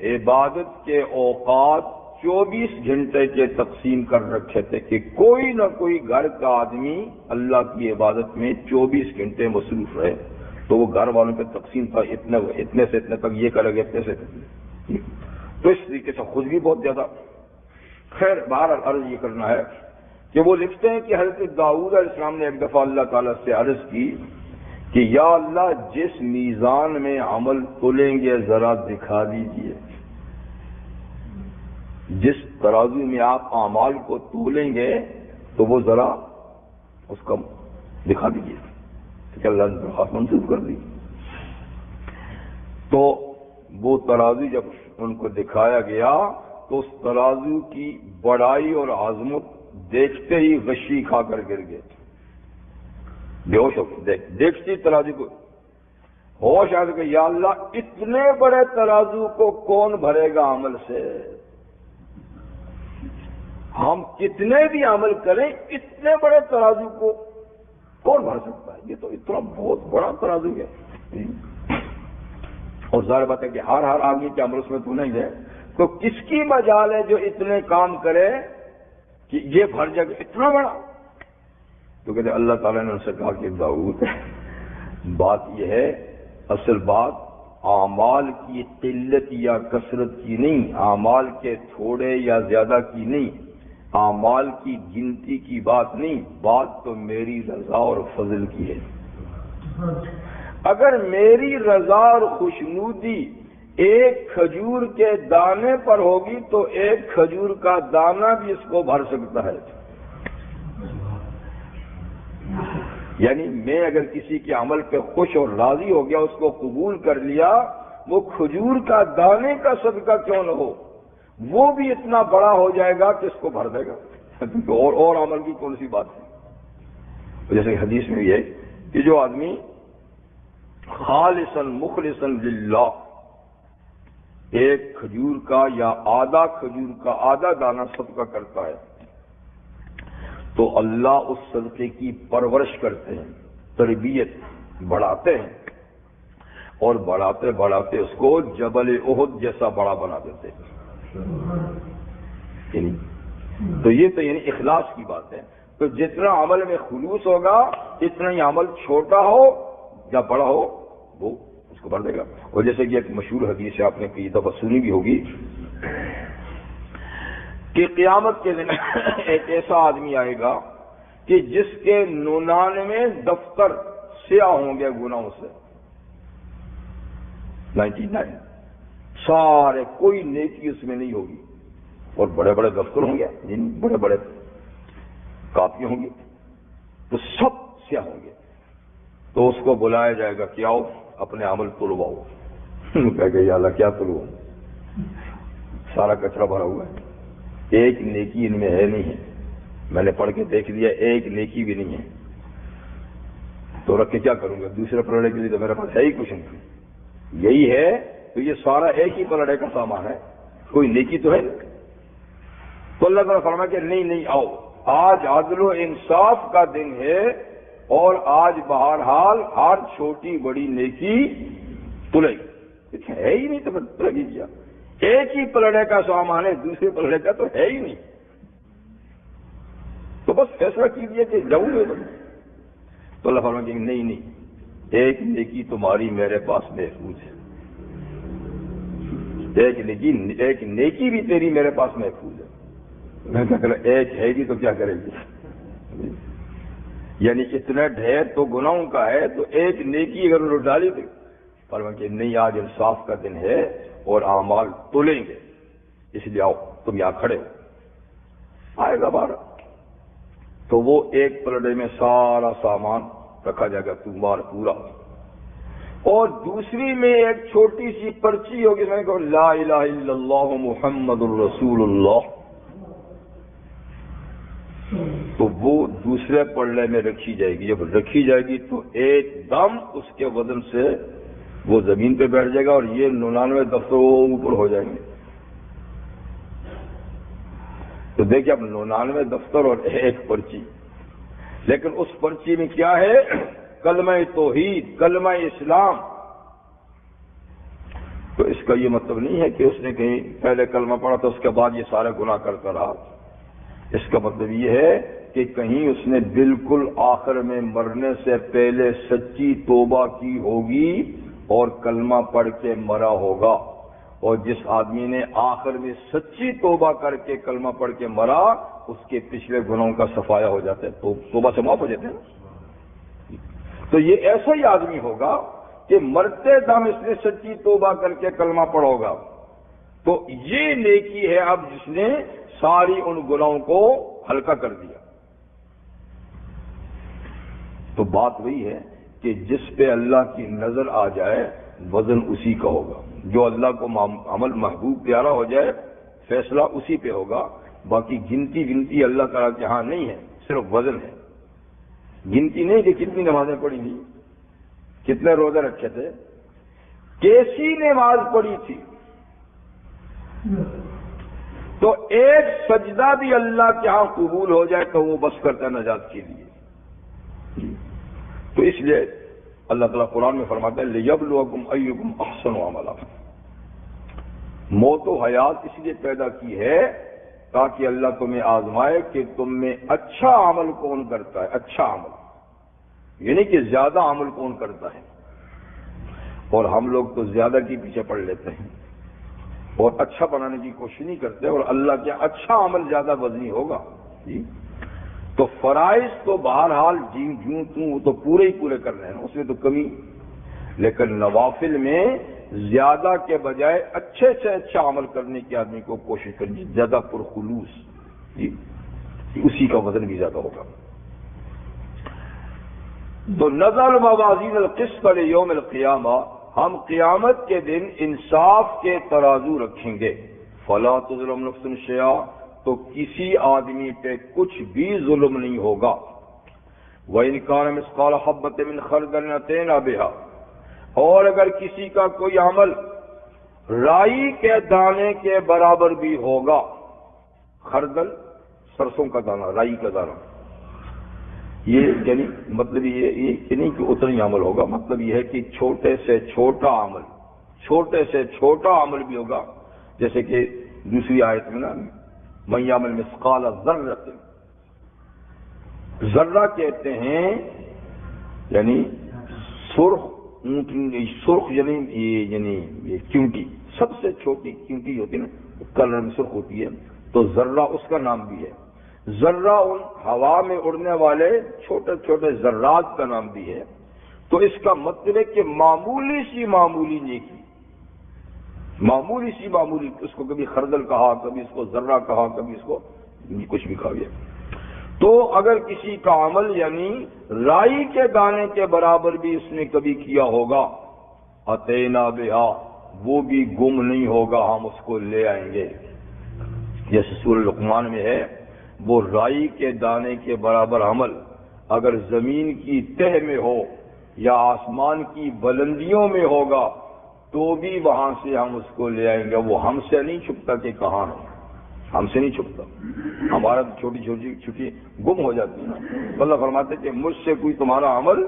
عبادت کے اوقات 24 گھنٹے کے تقسیم کر رکھے تھے کہ کوئی نہ کوئی گھر کا آدمی اللہ کی عبادت میں 24 گھنٹے مصروف رہے. تو وہ گھر والوں پہ تقسیم تھا, اتنے سے اتنے تک یہ کرے گا, اتنے سے تو اس طریقے سے خود بھی بہت زیادہ. خیر بہرحال عرض یہ کرنا ہے کہ وہ لکھتے ہیں کہ حضرت داؤد علیہ السلام نے ایک دفعہ اللہ تعالیٰ سے عرض کی کہ یا اللہ جس میزان میں عمل تولیں گے ذرا دکھا دیجئے, جس ترازو میں آپ اعمال کو تولیں گے تو وہ ذرا اس کا دکھا دیجئے. کہ اللہ نے درخواست منسوخ کر دی. تو وہ ترازو جب ان کو دکھایا گیا تو اس ترازو کی بڑائی اور عظمت دیکھتے ہی غشی کھا کر گر گئے, بے ہوش ہو گئے. دیکھتی ترازو کو ہوش آ کہ یا اللہ اتنے بڑے ترازو کو کون بھرے گا عمل سے, ہم کتنے بھی عمل کریں اتنے بڑے ترازو کو کون بھر سکتا ہے, یہ تو اتنا بہت بڑا ترازو ہے. اور ظاہر بات ہے کہ ہر آدمی کے عمل اس میں تو نہیں ہے, تو کس کی مجال ہے جو اتنے کام کرے کہ یہ بھر جائے اتنا بڑا. تو کہتے اللہ تعالیٰ نے ان سے کہا کہ داؤد بات یہ ہے, اصل بات اعمال کی قلت یا کثرت کی نہیں, اعمال کے تھوڑے یا زیادہ کی نہیں, اعمال کی گنتی کی بات نہیں, بات تو میری رضا اور فضل کی ہے. اگر میری رضا اور خوشنودی ایک کھجور کے دانے پر ہوگی تو ایک کھجور کا دانہ بھی اس کو بھر سکتا ہے. یعنی میں اگر کسی کے عمل پہ خوش اور راضی ہو گیا, اس کو قبول کر لیا, وہ کھجور کا دانے کا صدقہ کیوں نہ ہو, وہ بھی اتنا بڑا ہو جائے گا کہ اس کو بھر دے گا. اور عمل کی کون سی بات ہے. جیسے حدیث میں یہ ہے کہ جو آدمی خالصاً مخلصاً للہ ایک کھجور کا یا آدھا کھجور کا آدھا دانہ صدقہ کرتا ہے تو اللہ اس صدقے کی پرورش کرتے ہیں, تربیت بڑھاتے ہیں, اور بڑھاتے بڑھاتے اس کو جبل احد جیسا بڑا بنا دیتے ہیں. تو یہ تو یعنی اخلاص کی بات ہے. تو جتنا عمل میں خلوص ہوگا اتنا ہی عمل چھوٹا ہو یا بڑا ہو وہ اس کو بھر دے گا. اور جیسے کہ ایک مشہور حدیث ہے, آپ نے کئی دفعہ سنی بھی ہوگی, کہ قیامت کے دن ایک ایسا آدمی آئے گا کہ جس کے 99 دفتر سیاہ ہوں گے گناہوں سے, 99 سارے, کوئی نیکی اس میں نہیں ہوگی, اور بڑے بڑے دفتر ہوں گے, جن بڑے بڑے کاپی ہوں گی, تو سب سیاہ ہوں گے. تو اس کو بلایا جائے گا کہ آؤ اپنے عمل تلواؤ. کہے گا یا اللہ کیا تلواؤں, سارا کچرا بھرا ہوا ہے, ایک نیکی ان میں ہے نہیں ہے, میں نے پڑھ کے دیکھ لیا ایک نیکی بھی نہیں ہے, تو رکھ کے کیا کروں گا, دوسرے پلڑے کے لیے تو میرے پاس ہے ہی کچھ نہیں, یہی ہے تو یہ سارا ایک ہی پلڑے کا سامان ہے, کوئی نیکی تو ہے. تو اللہ تعالیٰ فرمایا کہ نہیں آؤ, آج عدل و انصاف کا دن ہے, اور آج بہرحال ہر چھوٹی بڑی نیکی تلے گی, کچھ ہے ہی نہیں تو لگی کیا, ایک ہی پلڑے کا سامان ہے، دوسرے پلڑے کا تو ہے ہی نہیں، تو بس فیصلہ کیجیے کہ جاؤں گے تو اللہ فرمائیں گے نہیں، ایک نیکی تمہاری میرے پاس محفوظ ہے، ایک نیکی بھی تیری میرے پاس محفوظ ہے۔ میں کہا کہ ایک ہے گی تو کیا کرے گی؟ یعنی اتنا ڈھیر تو گناہوں کا ہے، تو ایک نیکی اگر انہوں نے ڈالی تو فرمائیں کہ نہیں، آج انصاف کا دن ہے اور اعمال تولیں گے، اس لیے آؤ تم یہاں کھڑے ہو، آئے گا بارہ، تو وہ ایک پلڑے میں سارا سامان رکھا جائے گا تمہار پورا، اور دوسری میں ایک چھوٹی سی پرچی ہوگی، میں کہوں لا الہ الا اللہ محمد الرسول اللہ، تو وہ دوسرے پلڑے میں رکھی جائے گی۔ جب رکھی جائے گی تو ایک دم اس کے وزن سے وہ زمین پہ بیٹھ جائے گا، اور یہ 99 دفتروں اوپر ہو جائیں گے۔ تو دیکھیں اب 99 دفتر اور ایک پرچی، لیکن اس پرچی میں کیا ہے؟ کلمہ توحید، کلمہ اسلام۔ تو اس کا یہ مطلب نہیں ہے کہ اس نے کہیں پہلے کلمہ پڑھا تو اس کے بعد یہ سارے گناہ کرتا رہا، اس کا مطلب یہ ہے کہ کہیں اس نے بالکل آخر میں مرنے سے پہلے سچی توبہ کی ہوگی اور کلمہ پڑھ کے مرا ہوگا، اور جس آدمی نے آخر میں سچی توبہ کر کے کلمہ پڑھ کے مرا، اس کے پچھلے گناہوں کا صفایا ہو جاتا ہے، تو توبہ سے معاف ہو جاتے ہیں۔ تو یہ ایسا ہی آدمی ہوگا کہ مرتے دم اس نے سچی توبہ کر کے کلمہ پڑھا ہوگا، تو یہ نیکی ہے اب جس نے ساری ان گناہوں کو ہلکا کر دیا۔ تو بات وہی ہے کہ جس پہ اللہ کی نظر آ جائے وزن اسی کا ہوگا، جو اللہ کو عمل محبوب پیارا ہو جائے فیصلہ اسی پہ ہوگا، باقی گنتی اللہ تعالیٰ کے ہاں نہیں ہے، صرف وزن ہے۔ گنتی نہیں کہ کتنی نمازیں پڑھی تھی، کتنے روزے رکھے تھے، کیسی نماز پڑھی تھی، تو ایک سجدہ بھی اللہ کے ہاں قبول ہو جائے تو وہ بس کرتا ہے نجات کے لیے۔ تو اس لیے اللہ تعالیٰ قرآن میں فرماتا ہے لِيَبْلُوَكُمْ أَيُّكُمْ أَحْسَنُ عَمَلًا، موت و حیات اس لیے پیدا کی ہے تاکہ اللہ تمہیں آزمائے کہ تم میں اچھا عمل کون کرتا ہے، اچھا عمل یعنی کہ زیادہ عمل کون کرتا ہے، اور ہم لوگ تو زیادہ کے پیچھے پڑ لیتے ہیں اور اچھا بنانے کی کوشش نہیں کرتے، اور اللہ کے اچھا عمل زیادہ وزنی ہوگا۔ جی تو فرائض تو بہرحال وہ تو پورے ہی پورے کر رہے ہیں، اس میں تو کمی، لیکن نوافل میں زیادہ کے بجائے اچھے سے اچھا عمل کرنے کی آدمی کو کوشش کرنی، زیادہ پرخلوص، جی اسی کا وزن بھی زیادہ ہوگا۔ تو نزل موازین القسط لیوم القیامہ، ہم قیامت کے دن انصاف کے ترازو رکھیں گے، فلا تظلم نفس شیئا، تو کسی آدمی پہ کچھ بھی ظلم نہیں ہوگا، وَإِنْ كَانَ مِثْقَالَ حَبَّةٍ مِّنْ خَرْدَلٍ أَتَيْنَا بِهَا، اور اگر کسی کا کوئی عمل رائی کے دانے کے برابر بھی ہوگا، خردل سرسوں کا دانہ، رائی کا دانہ، یہ یعنی مطلب یہ نہیں کہ اتنا ہی عمل ہوگا، مطلب یہ ہے کہ چھوٹے سے چھوٹا عمل بھی ہوگا، جیسے کہ دوسری آیت میں نا مَن یعمل مثقال ذرۃ، ذرہ کہتے ہیں یعنی سرخ یعنی چونٹی، سب سے چھوٹی چونٹی ہوتی ہے نا، کلر میں سرخ ہوتی ہے، تو ذرہ اس کا نام بھی ہے، ذرہ ان ہوا میں اڑنے والے چھوٹے چھوٹے ذرات کا نام بھی ہے۔ تو اس کا مطلب ہے کہ معمولی نیکی، اس کو کبھی خردل کہا، کبھی اس کو ذرہ کہا، کبھی اس کو کچھ بھی کہا گیا۔ تو اگر کسی کا عمل یعنی رائی کے دانے کے برابر بھی اس نے کبھی کیا ہوگا، اتینا بہا، وہ بھی گم نہیں ہوگا، ہم اس کو لے آئیں گے۔ جیسے سورہ لقمان میں ہے، وہ رائی کے دانے کے برابر عمل اگر زمین کی تہ میں ہو یا آسمان کی بلندیوں میں ہوگا تو بھی وہاں سے ہم اس کو لے آئیں گے، وہ ہم سے نہیں چھپتا کہ کہاں ہے، ہم سے نہیں چھپتا، ہمارا چھوٹی چھوٹی گم ہو جاتی ہے۔ اللہ فرماتے کہ مجھ سے کوئی تمہارا عمل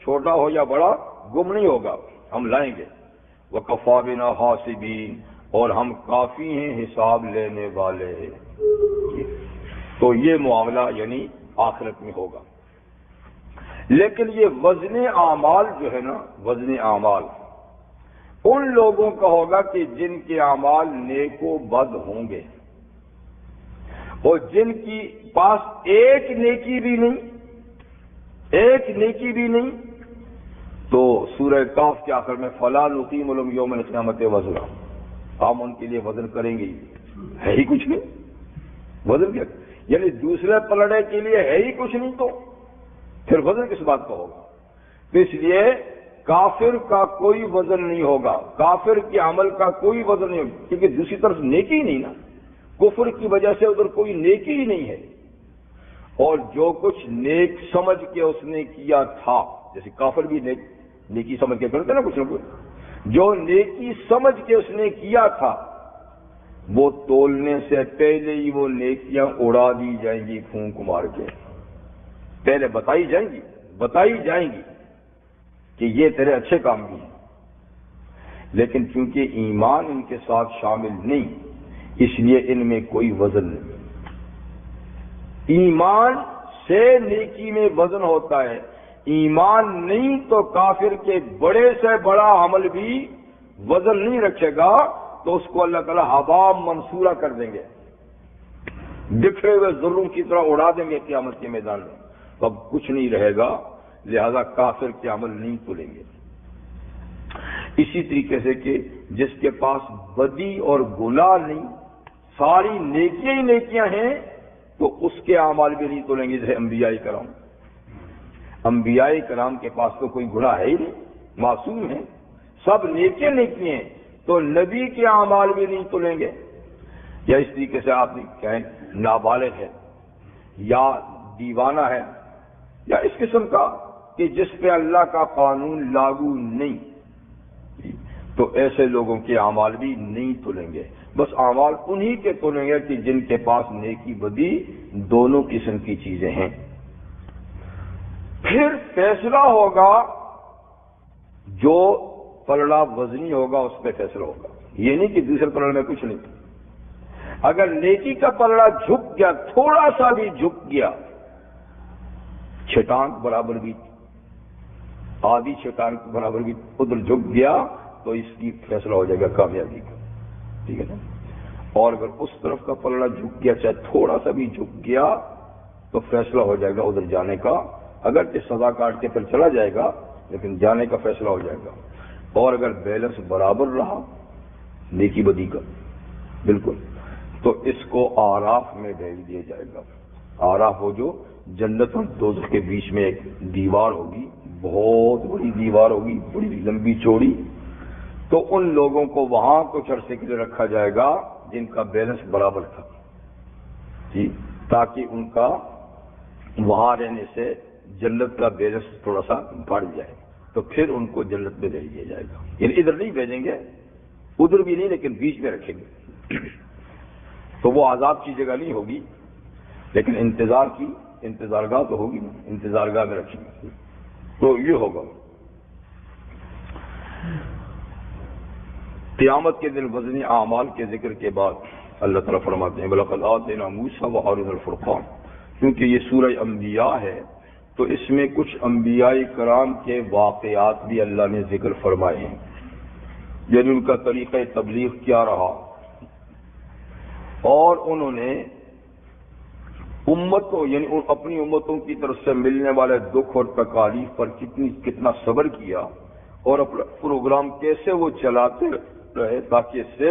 چھوٹا ہو یا بڑا گم نہیں ہوگا، ہم لائیں گے۔ وَكَفَىٰ بِنَا حَاسِبِينَ، اور ہم کافی ہیں حساب لینے والے. تو یہ معاملہ یعنی آخرت میں ہوگا. لیکن یہ وزن اعمال جو ہے نا، وزن اعمال ان لوگوں کا ہوگا کہ جن کے اعمال نیک و بد ہوں گے، اور جن کی پاس ایک نیکی بھی نہیں، ایک نیکی بھی نہیں. تو سورہ کاف کے آخر میں فَلَا نُقِيمُ لَهُمْ يَوْمَ الْقِيَامَةِ وَزْنًا، ہم ان کے لیے وزن کریں گے. ہے ہی کچھ نہیں، وزن کیا؟ یعنی دوسرے پلڑے کے لیے ہے ہی کچھ نہیں، تو پھر وزن کس بات کا ہوگا؟ تو اس لیے کافر کا کوئی وزن نہیں ہوگا، کافر کے عمل کا کوئی وزن نہیں ہوگا، کیونکہ دوسری طرف نیکی ہی نہیں نا. کفر کی وجہ سے ادھر کوئی نیکی ہی نہیں ہے. اور جو کچھ نیک سمجھ کے اس نے کیا تھا، جیسے کافر بھی نیکی سمجھ کے کرتے نا کچھ نہ کچھ، جو نیکی سمجھ کے اس نے کیا تھا وہ تولنے سے پہلے ہی وہ نیکیاں اڑا دی جائیں گی پھونک مار کے. پہلے بتائی جائیں گی کہ یہ تیرے اچھے کام بھی ہیں، لیکن چونکہ ایمان ان کے ساتھ شامل نہیں اس لیے ان میں کوئی وزن نہیں. ایمان سے نیکی میں وزن ہوتا ہے، ایمان نہیں تو کافر کے بڑے سے بڑا عمل بھی وزن نہیں رکھے گا، تو اس کو اللہ تعالیٰ ہوا منصورہ کر دیں گے، بکھرے ہوئے ذروں کی طرح اڑا دیں گے قیامت کے میدان میں. تو اب کچھ نہیں رہے گا، لہذا کافر کے عمل نہیں تولیں گے. اسی طریقے سے کہ جس کے پاس بدی اور گناہ نہیں، ساری نیکیاں ہی نیکیاں ہیں، تو اس کے اعمال بھی نہیں تولیں گے. جیسے انبیاء کرام، انبیاء کرام کے پاس تو کوئی گناہ ہے ہی نہیں، معصوم ہیں، سب نیکیاں نیکیاں ہیں، تو نبی کے اعمال بھی نہیں تولیں گے. یا اس طریقے سے آپ کہیں نابالغ ہے یا دیوانہ ہے یا اس قسم کا کہ جس پہ اللہ کا قانون لاگو نہیں، تو ایسے لوگوں کے اعمال بھی نہیں تولیں گے. بس اعمال انہی کے تولیں گے کہ جن کے پاس نیکی بدی دونوں قسم کی چیزیں ہیں. پھر فیصلہ ہوگا، جو پلڑا وزنی ہوگا اس پہ فیصلہ ہوگا. یہ نہیں کہ دوسرے پلڑے میں کچھ نہیں. اگر نیکی کا پلڑا جھک گیا، تھوڑا سا بھی جھک گیا، چھٹانک برابر بھی، آدھی چھٹانک برابر بھی ادھر جھک گیا، تو اس کی فیصلہ ہو جائے گا کامیابی کا. ٹھیک ہے نا؟ اور اگر اس طرف کا پلڑا جھک گیا، چاہے تھوڑا سا بھی جھک گیا، تو فیصلہ ہو جائے گا ادھر جانے کا. اگرچہ سزا کاٹ کے پھر چلا جائے گا، لیکن جانے کا فیصلہ ہو جائے گا. اور اگر بیلنس برابر رہا نیکی بدی کا بالکل، تو اس کو آراف میں بھیج دیا جائے گا. آراف وہ جو جنت اور دوزخ کے بیچ میں ایک دیوار ہوگی، بہت بڑی دیوار ہوگی، بڑی لمبی چوڑی. تو ان لوگوں کو وہاں کچھ عرصے کے لیے رکھا جائے گا جن کا بیلنس برابر تھا، جی، تاکہ ان کا وہاں رہنے سے جنت کا بیلنس تھوڑا سا بڑھ جائے. تو پھر ان کو جنت میں بھیج دیا جائے گا. یعنی ادھر نہیں بھیجیں گے، ادھر بھی نہیں، لیکن بیچ میں رکھیں گے. تو وہ عذاب کی جگہ نہیں ہوگی، لیکن انتظارگاہ تو ہوگی نا، انتظارگاہ میں رکھیں گے. تو یہ ہوگا. قیامت کے دن وزن اعمال کے ذکر کے بعد اللہ تعالیٰ فرماتے ہیں وَلَقَدْ آتَيْنَا مُوسَىٰ وَهَارُونَ الْفُرْقَانَ. کیونکہ یہ سورہ انبیاء ہے تو اس میں کچھ انبیاء کرام کے واقعات بھی اللہ نے ذکر فرمائے ہیں، یعنی ان کا طریقہ تبلیغ کیا رہا، اور انہوں نے امتوں یعنی اپنی امتوں کی طرف سے ملنے والے دکھ اور تکالیف پر کتنا صبر کیا، اور اپنا پروگرام کیسے وہ چلاتے رہے تاکہ اس سے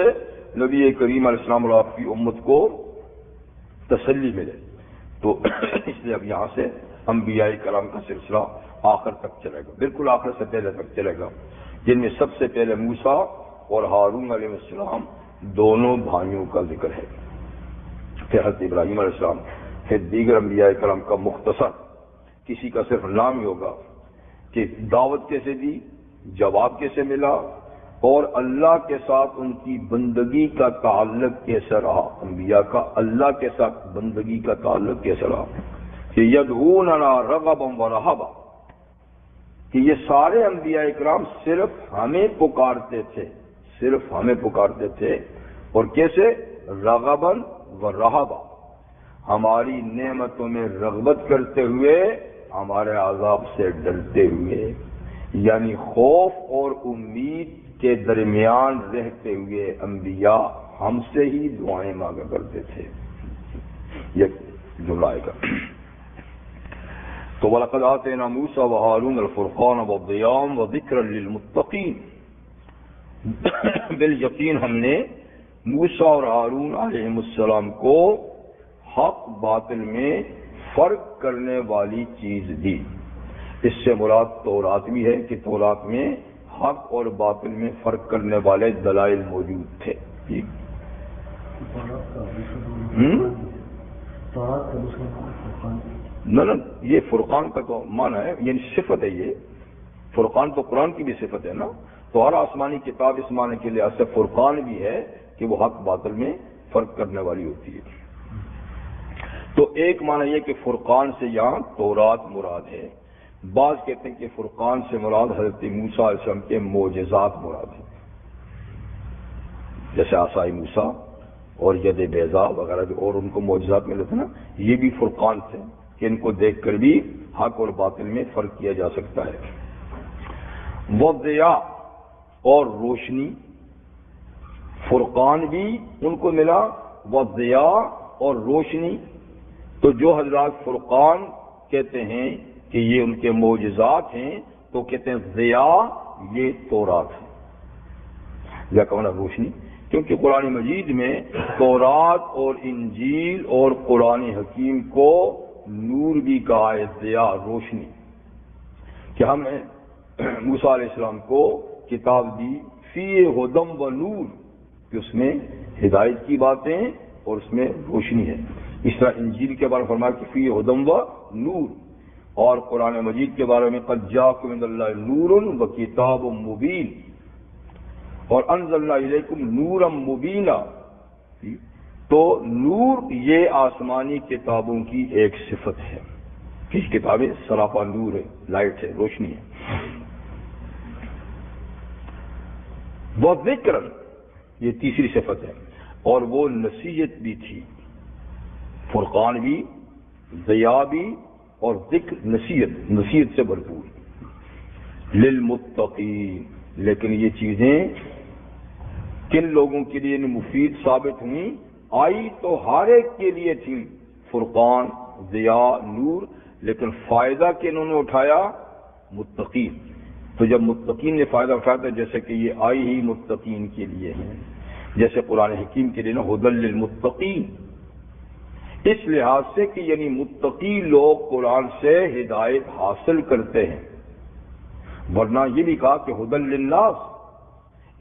نبی کریم علیہ السلام اور آپ کی امت کو تسلی ملے. تو اس لیے اب یہاں سے انبیاء کرام کا سلسلہ آخر تک چلے گا، بالکل آخر سے پہلے تک چلے گا، جن میں سب سے پہلے موسیٰ اور ہارون علیہ السلام دونوں بھائیوں کا ذکر ہے. پھر حضرت ابراہیم علیہ السلام، پھر دیگر انبیاء کرام کا مختصر کسی کا صرف نام ہی ہوگا کہ دعوت کیسے دی، جواب کیسے ملا، اور اللہ کے ساتھ ان کی بندگی کا تعلق کیسے رہا. انبیاء کا اللہ کے ساتھ بندگی کا تعلق کیسے رہا کہ یدعوننا رغبا ورہبا، کہ یہ سارے انبیاء اکرام صرف ہمیں پکارتے تھے، صرف ہمیں پکارتے تھے، اور کیسے؟ رغباً و رہبا، ہماری نعمتوں میں رغبت کرتے ہوئے، ہمارے عذاب سے ڈرتے ہوئے، یعنی خوف اور امید کے درمیان رہتے ہوئے انبیاء ہم سے ہی دعائیں مانگا کرتے تھے۔ یہ جملہ آئے گا تو وَلَقَدْ آتَيْنَا مُوسَىٰ وَهَارُونَ الْفُرْقَانَ وَضِيَاءً وَذِكْرًا لِّلْمُتَّقِينَ، بالیقین ہم نے موسیٰ اور ہارون علیہ السلام کو حق باطل میں فرق کرنے والی چیز دی۔ اس سے مراد تورات بھی ہے کہ تورات میں حق اور باطل میں فرق کرنے والے دلائل موجود تھے۔ نہ یہ فرقان کا تو معنی ہے، یعنی صفت ہے۔ یہ فرقان تو قرآن کی بھی صفت ہے نا، تو ہر آسمانی کتاب اس معنی کے لحاظ سے فرقان بھی ہے کہ وہ حق باطل میں فرق کرنے والی ہوتی ہے۔ تو ایک معنی یہ کہ فرقان سے یہاں تورات مراد ہے، بعض کہتے ہیں کہ فرقان سے مراد حضرت موسیٰ علیہ السلام کے معجزات مراد ہیں، جیسے عصائے موسیٰ اور ید بیضا وغیرہ جو اور ان کو معجزات ملے تھے نا، یہ بھی فرقان تھے کہ ان کو دیکھ کر بھی حق اور باطل میں فرق کیا جا سکتا ہے۔ وضیاء اور روشنی، فرقان بھی ان کو ملا، وضیاء اور روشنی۔ تو جو حضرات فرقان کہتے ہیں کہ یہ ان کے معجزات ہیں، تو کہتے ہیں ضیاء یہ تورات ہے، یا کہنا روشنی، کیونکہ قرآن مجید میں تورات اور انجیل اور قرآن حکیم کو نور بھی کہا ہے، ضیاء روشنی، کہ ہم نے موسیٰ علیہ السلام کو کتاب دی فیہ ہدی و نور، کہ اس میں ہدایت کی باتیں اور اس میں روشنی ہے۔ اس طرح انجیل کے بارے میں فرمایا کہ فیہ ہدی و نور، اور قرآن مجید کے بارے میں قد جاءکم من اللہ نور و کتاب مبین، اور انزلنا الیکم نورا مبینا۔ تو نور یہ آسمانی کتابوں کی ایک صفت ہے کہ کتابیں سراپا نور ہے، لائٹ ہے، روشنی ہے۔ وہ ذکر یہ تیسری صفت ہے، اور وہ نصیحت بھی تھی، فرقان بھی، ضیاء بھی، اور ذکر نصیحت سے بھرپور، للمتقین۔ لیکن یہ چیزیں کن لوگوں کے لیے مفید ثابت ہوئیں؟ آئی تو ہر ایک کے لیے تھی، فرقان، ضیاء، نور، لیکن فائدہ کنہوں نے اٹھایا؟ متقین۔ تو جب متقین نے فائدہ اٹھایا تو جیسے کہ یہ آئی ہی متقین کے لیے ہے، جیسے قرآن حکیم کے لیے نا ہدی للمتقین، اس لحاظ سے کہ یعنی متقی لوگ قرآن سے ہدایت حاصل کرتے ہیں، ورنہ یہ بھی کہا کہ ہدی للناس،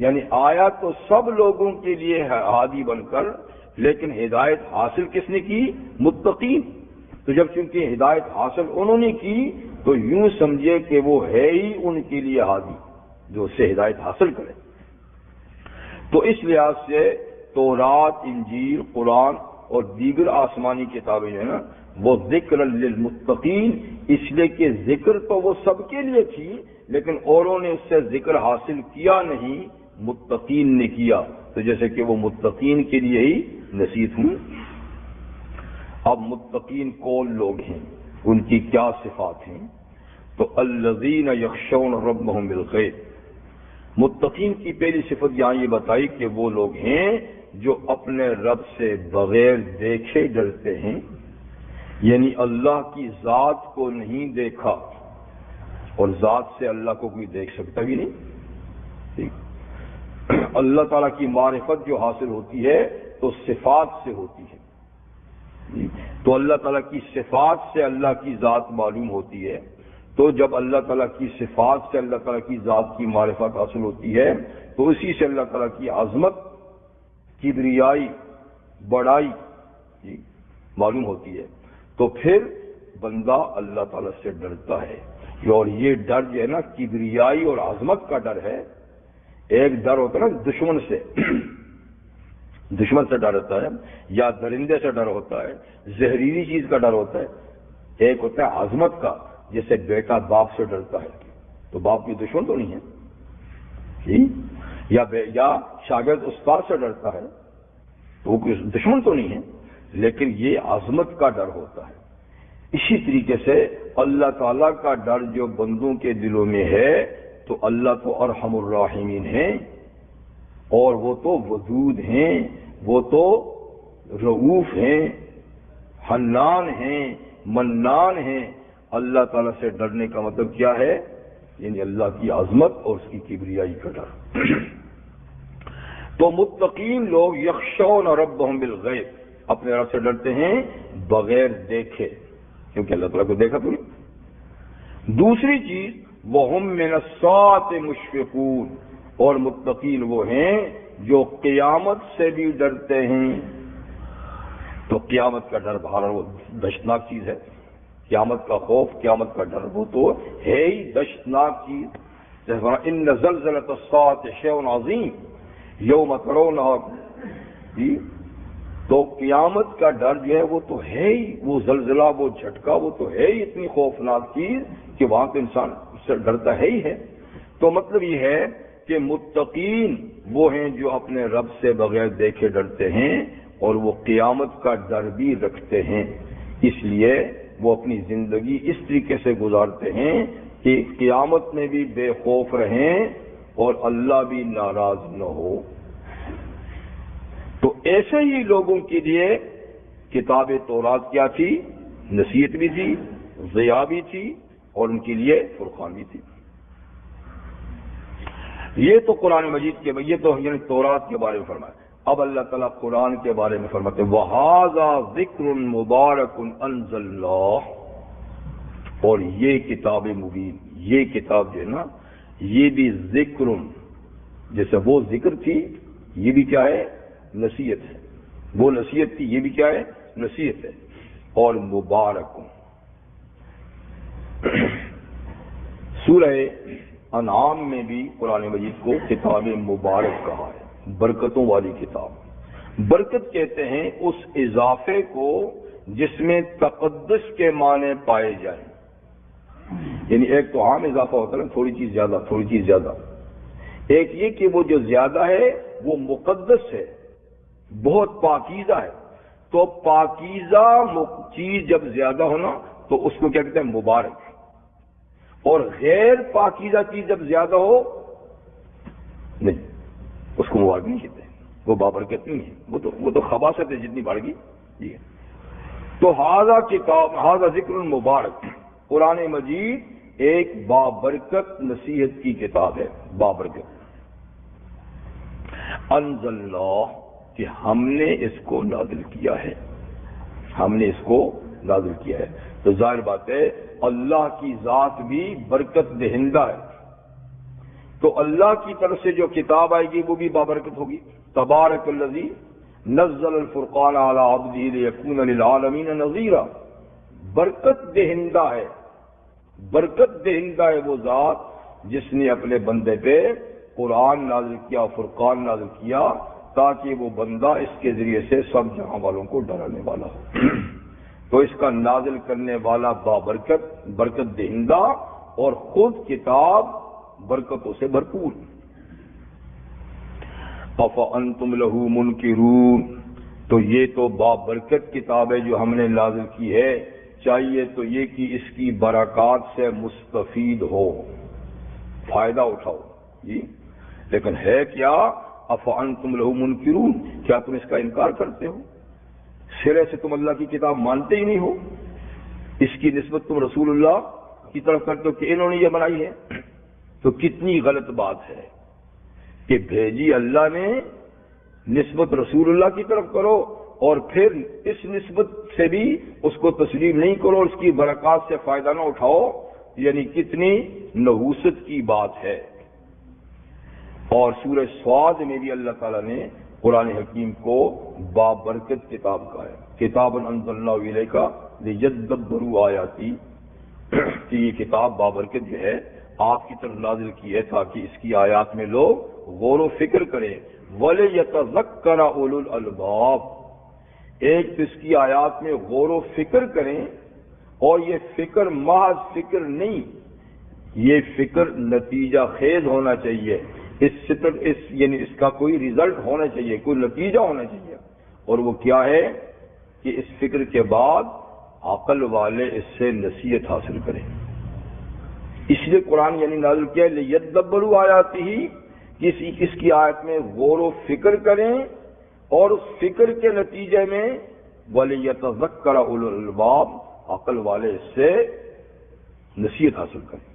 یعنی آیا تو سب لوگوں کے لیے ہادی بن کر، لیکن ہدایت حاصل کس نے کی؟ متقین۔ تو جب چونکہ ہدایت حاصل انہوں نے کی تو یوں سمجھے کہ وہ ہے ہی ان کے لیے ہادی جو اس سے ہدایت حاصل کرے۔ تو اس لحاظ سے تورات، انجیل، قرآن اور دیگر آسمانی کتابیں جو ہے نا وہ ذکر للمتقین، اس لیے کہ ذکر تو وہ سب کے لیے تھی، لیکن اوروں نے اس سے ذکر حاصل کیا نہیں، متقین نے کیا، تو جیسے کہ وہ متقین کے لیے ہی نصیحت ہوئی۔ اب متقین کون لوگ ہیں، ان کی کیا صفات ہیں؟ تو الذین یخشون ربهم بالغیب، متقین کی پہلی صفت یہاں یہ بتائی کہ وہ لوگ ہیں جو اپنے رب سے بغیر دیکھے ڈرتے ہیں، یعنی اللہ کی ذات کو نہیں دیکھا، اور ذات سے اللہ کو کوئی دیکھ سکتا بھی نہیں۔ اللہ تعالیٰ کی معرفت جو حاصل ہوتی ہے تو صفات سے ہوتی ہے، تو اللہ تعالیٰ کی صفات سے اللہ کی ذات معلوم ہوتی ہے۔ تو جب اللہ تعالیٰ کی صفات سے اللہ تعالیٰ کی ذات کی معرفت حاصل ہوتی ہے تو اسی سے اللہ تعالیٰ کی عظمت، کبریائی، بڑائی معلوم ہوتی ہے، تو پھر بندہ اللہ تعالیٰ سے ڈرتا ہے۔ اور یہ ڈر جو ہے نا کبریائی اور عظمت کا ڈر ہے۔ ایک ڈر ہوتا ہے نا دشمن سے، دشمن سے ڈر ہوتا ہے، یا درندے سے ڈر ہوتا ہے، زہریلی چیز کا ڈر ہوتا ہے۔ ایک ہوتا ہے عظمت کا، جیسے بیٹا باپ سے ڈرتا ہے، تو باپ کی دشمن تو نہیں ہے، یا شاگرد استاد سے ڈرتا ہے تو وہ کوئی دشمن تو نہیں ہے، لیکن یہ عظمت کا ڈر ہوتا ہے۔ اسی طریقے سے اللہ تعالیٰ کا ڈر جو بندوں کے دلوں میں ہے تو اللہ تو ارحم الراحمین ہیں، اور وہ تو ودود ہیں، وہ تو رؤوف ہیں، حنان ہیں، منان ہیں۔ اللہ تعالیٰ سے ڈرنے کا مطلب کیا ہے؟ یعنی اللہ کی عظمت اور اس کی کبریائی کا ڈر۔ تو متقین لوگ یخشون ربهم بالغیب، اپنے رب سے ڈرتے ہیں بغیر دیکھے، کیونکہ اللہ تعالیٰ کو دیکھا تو نہیں۔ دوسری چیز وَهُم مِّنَ السَّاعَةِ مُشْفِقُونَ، اور متقین وہ ہیں جو قیامت سے بھی ڈرتے ہیں۔ تو قیامت کا ڈر بہرحال وہ دشناک چیز ہے، قیامت کا خوف، قیامت کا ڈر وہ تو ہے ہی دشناک چیز۔ جیسے ان زلزلۃ الساعۃ شیء عظیم یوم ترونها، تو قیامت کا ڈر جو ہے وہ تو ہے ہی، وہ زلزلہ، وہ جھٹکا، وہ تو ہے ہی اتنی خوفناک چیز کہ وہاں تو انسان اس سے ڈرتا ہے ہی ہے۔ تو مطلب یہ ہے کہ متقین وہ ہیں جو اپنے رب سے بغیر دیکھے ڈرتے ہیں، اور وہ قیامت کا ڈر بھی رکھتے ہیں، اس لیے وہ اپنی زندگی اس طریقے سے گزارتے ہیں کہ قیامت میں بھی بے خوف رہیں اور اللہ بھی ناراض نہ ہو۔ تو ایسے ہی لوگوں کے لیے کتاب تورات کیا تھی؟ نصیحت بھی تھی، ضیاء بھی تھی، اور ان کے لیے فرقان بھی تھی۔ یہ تو قرآن مجید کے، یہ تو یعنی تورات کے بارے میں فرمایا۔ اب اللہ تعالیٰ قرآن کے بارے میں فرماتے ہیں وَهَذَا ذِكْرٌ مُبَارَكٌ أَنزَلْنَاهُ، اور یہ کتاب مبین، یہ کتاب جو ہے نا یہ بھی ذکر، جیسے وہ ذکر تھی یہ بھی کیا ہے؟ نصیحت ہے۔ وہ نصیحت تھی، یہ بھی کیا ہے؟ نصیحت ہے۔ اور مبارک، سورہ انعام میں بھی قرآن مجید کو کتاب مبارک کہا ہے، برکتوں والی کتاب۔ برکت کہتے ہیں اس اضافے کو جس میں تقدس کے معنی پائے جائیں، یعنی ایک تو عام اضافہ ہوتا ہے نا، تھوڑی چیز زیادہ، تھوڑی چیز زیادہ۔ ایک یہ کہ وہ جو زیادہ ہے وہ مقدس ہے، بہت پاکیزہ ہے۔ تو پاکیزہ چیز جب زیادہ ہونا تو اس کو کیا کہتے ہیں؟ مبارک۔ اور غیر پاکیزہ چیز جب زیادہ ہو نہیں، اس کو مبارک نہیں کہتے، وہ بابرکت نہیں ہے، وہ تو خباثت ہے جتنی بڑھ گئی۔ جی تو ھذا کتاب، ھذا ذکر مبارک، قرآن مجید ایک بابرکت نصیحت کی کتاب ہے، بابرکت۔ انزلنا، کہ ہم نے اس کو نازل کیا ہے، ہم نے اس کو نازل کیا ہے۔ تو ظاہر بات ہے اللہ کی ذات بھی برکت دہندہ ہے، تو اللہ کی طرف سے جو کتاب آئے گی وہ بھی بابرکت ہوگی۔ تبارک الذی نزل الفرقان علی عبدہ لیکون للعالمین نذیرا، برکت دہندہ ہے، برکت دہندہ ہے وہ ذات جس نے اپنے بندے پہ قرآن نازل کیا، فرقان نازل کیا، تاکہ وہ بندہ اس کے ذریعے سے سب جہاں والوں کو ڈرانے والا ہو۔ تو اس کا نازل کرنے والا بابرکت، برکت دہندہ، اور خود کتاب برکتوں سے بھرپور۔ افانتم لہ منکرون، تو یہ تو بابرکت کتاب ہے جو ہم نے نازل کی ہے، چاہیے تو یہ کہ اس کی برکات سے مستفید ہو، فائدہ اٹھاؤ جی، لیکن ہے کیا؟ افانتم لہ منکرون، کیا تم اس کا انکار کرتے ہو؟ سرے سے تم اللہ کی کتاب مانتے ہی نہیں ہو، اس کی نسبت تم رسول اللہ کی طرف کرتے ہو کہ انہوں نے یہ بنائی ہے، تو کتنی غلط بات ہے کہ بھیجی اللہ نے، نسبت رسول اللہ کی طرف کرو، اور پھر اس نسبت سے بھی اس کو تسلیم نہیں کرو، اس کی برکات سے فائدہ نہ اٹھاؤ، یعنی کتنی نحوست کی بات ہے۔ اور سورہ صاد میں بھی اللہ تعالیٰ نے قرآن حکیم کو بابرکت کتاب کہا ہے، کتاب انزلناہ الیک لیدبروا آیاتی، کہ یہ کتاب بابرکت جو ہے آپ کی طرف نازل کی ہے تاکہ اس کی آیات میں لوگ غور و فکر کریں، وَلِيَتَذَكَّرَ أُولُو الْأَلْبَابِ، ایک تو اس کی آیات میں غور و فکر کریں، اور یہ فکر محض فکر نہیں، یہ فکر نتیجہ خیز ہونا چاہیے، یعنی اس کا کوئی ریزلٹ ہونا چاہیے، کوئی نتیجہ ہونا چاہیے، اور وہ کیا ہے کہ اس فکر کے بعد عقل والے اس سے نصیحت حاصل کریں۔ اس لیے قرآن یعنی نازل کیا لیدبروا آیاتہ، اس کی آیت میں غور و فکر کریں، اور اس فکر کے نتیجے میں وَلِيَتَذَكَّرَ أُولُو الْأَلْبَابِ، عقل والے اس سے نصیحت حاصل کریں۔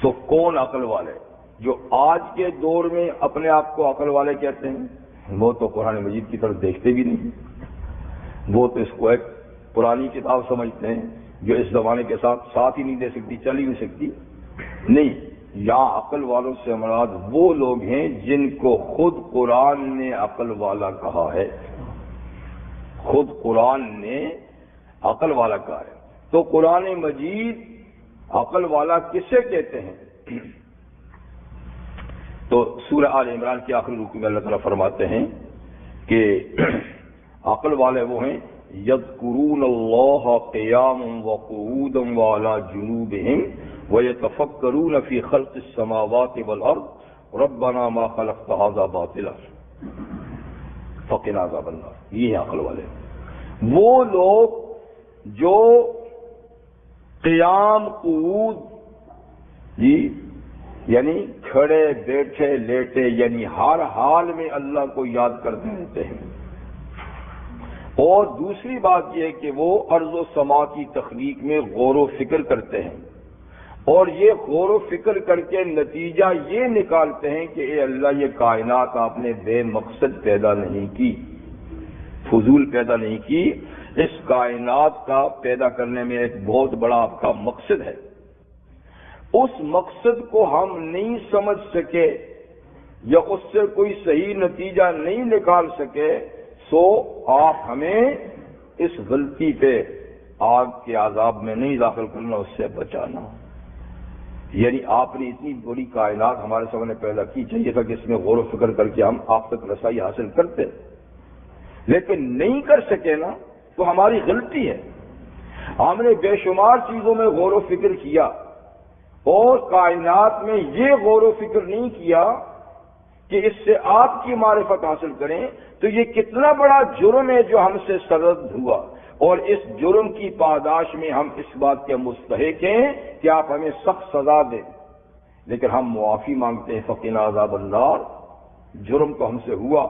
تو کون عقل والے؟ جو آج کے دور میں اپنے آپ کو عقل والے کہتے ہیں، وہ تو قرآن مجید کی طرف دیکھتے بھی نہیں، وہ تو اس کو ایک پرانی کتاب سمجھتے ہیں جو اس زمانے کے ساتھ ہی نہیں دے سکتی، چل ہی نہیں سکتی۔ نہیں، یہاں عقل والوں سے مراد وہ لوگ ہیں جن کو خود قرآن نے عقل والا کہا ہے، خود قرآن نے عقل والا کہا ہے۔ تو قرآن مجید عقل والا کسے کہتے ہیں؟ تو سورہ آل عمران کے آخری رکوع میں اللہ تعالیٰ فرماتے ہیں کہ عقل والے وہ ہیں یذکرون اللہ قیاما وقعودا وعلی جنوبہم ویتفکرون فی خلق السماوات والارض ربنا ما خلقت ھذا باطلا فقنا عذاب النار۔ یہ ہیں عقل والے، وہ لوگ جو قیام قعود جی یعنی کھڑے بیٹھے لیٹے یعنی ہر حال میں اللہ کو یاد کرتے رہتے ہیں، اور دوسری بات یہ ہے کہ وہ ارض و سما کی تخلیق میں غور و فکر کرتے ہیں، اور یہ غور و فکر کر کے نتیجہ یہ نکالتے ہیں کہ اے اللہ، یہ کائنات آپ نے بے مقصد پیدا نہیں کی، فضول پیدا نہیں کی، اس کائنات کا پیدا کرنے میں ایک بہت بڑا آپ کا مقصد ہے۔ اس مقصد کو ہم نہیں سمجھ سکے یا اس سے کوئی صحیح نتیجہ نہیں نکال سکے، سو آپ ہمیں اس غلطی پہ آگ کے عذاب میں نہیں داخل کرنا، اس سے بچانا۔ یعنی آپ نے اتنی بڑی کائنات ہمارے سامنے پیدا کی، چاہیے تھا کہ اس میں غور و فکر کر کے ہم آپ تک رسائی حاصل کرتے، لیکن نہیں کر سکے نا، تو ہماری غلطی ہے۔ ہم نے بے شمار چیزوں میں غور و فکر کیا، اور کائنات میں یہ غور و فکر نہیں کیا کہ اس سے آپ کی معرفت حاصل کریں، تو یہ کتنا بڑا جرم ہے جو ہم سے سرزد ہوا، اور اس جرم کی پاداش میں ہم اس بات کے مستحق ہیں کہ آپ ہمیں سخت سزا دیں، لیکن ہم معافی مانگتے ہیں فقنا عذاب النار۔ جرم تو ہم سے ہوا،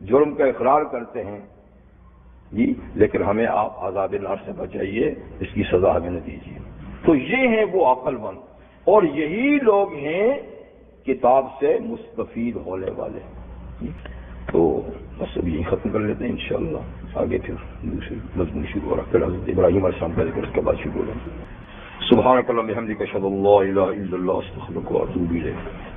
جرم کا اقرار کرتے ہیں جی، لیکن ہمیں آپ عذاب نار سے بچائیے، اس کی سزا ہمیں نہ دیجیے۔ تو یہ ہیں وہ عقل مند، اور یہی لوگ ہیں کتاب سے مستفید ہونے والے۔ تو بس اب یہی ختم کر لیتے ہیں انشاءاللہ، آگے پھر دوسری مضمون شروع ہو رہا، پھر حضرت ابراہیم علیہ السلام کا ذکر اس کے بعد شروع ہو رہا ہے۔ سبحانک اللہم بحمدک اشہد ان لا الہ الا اللہ استغفرک واتوب الیک۔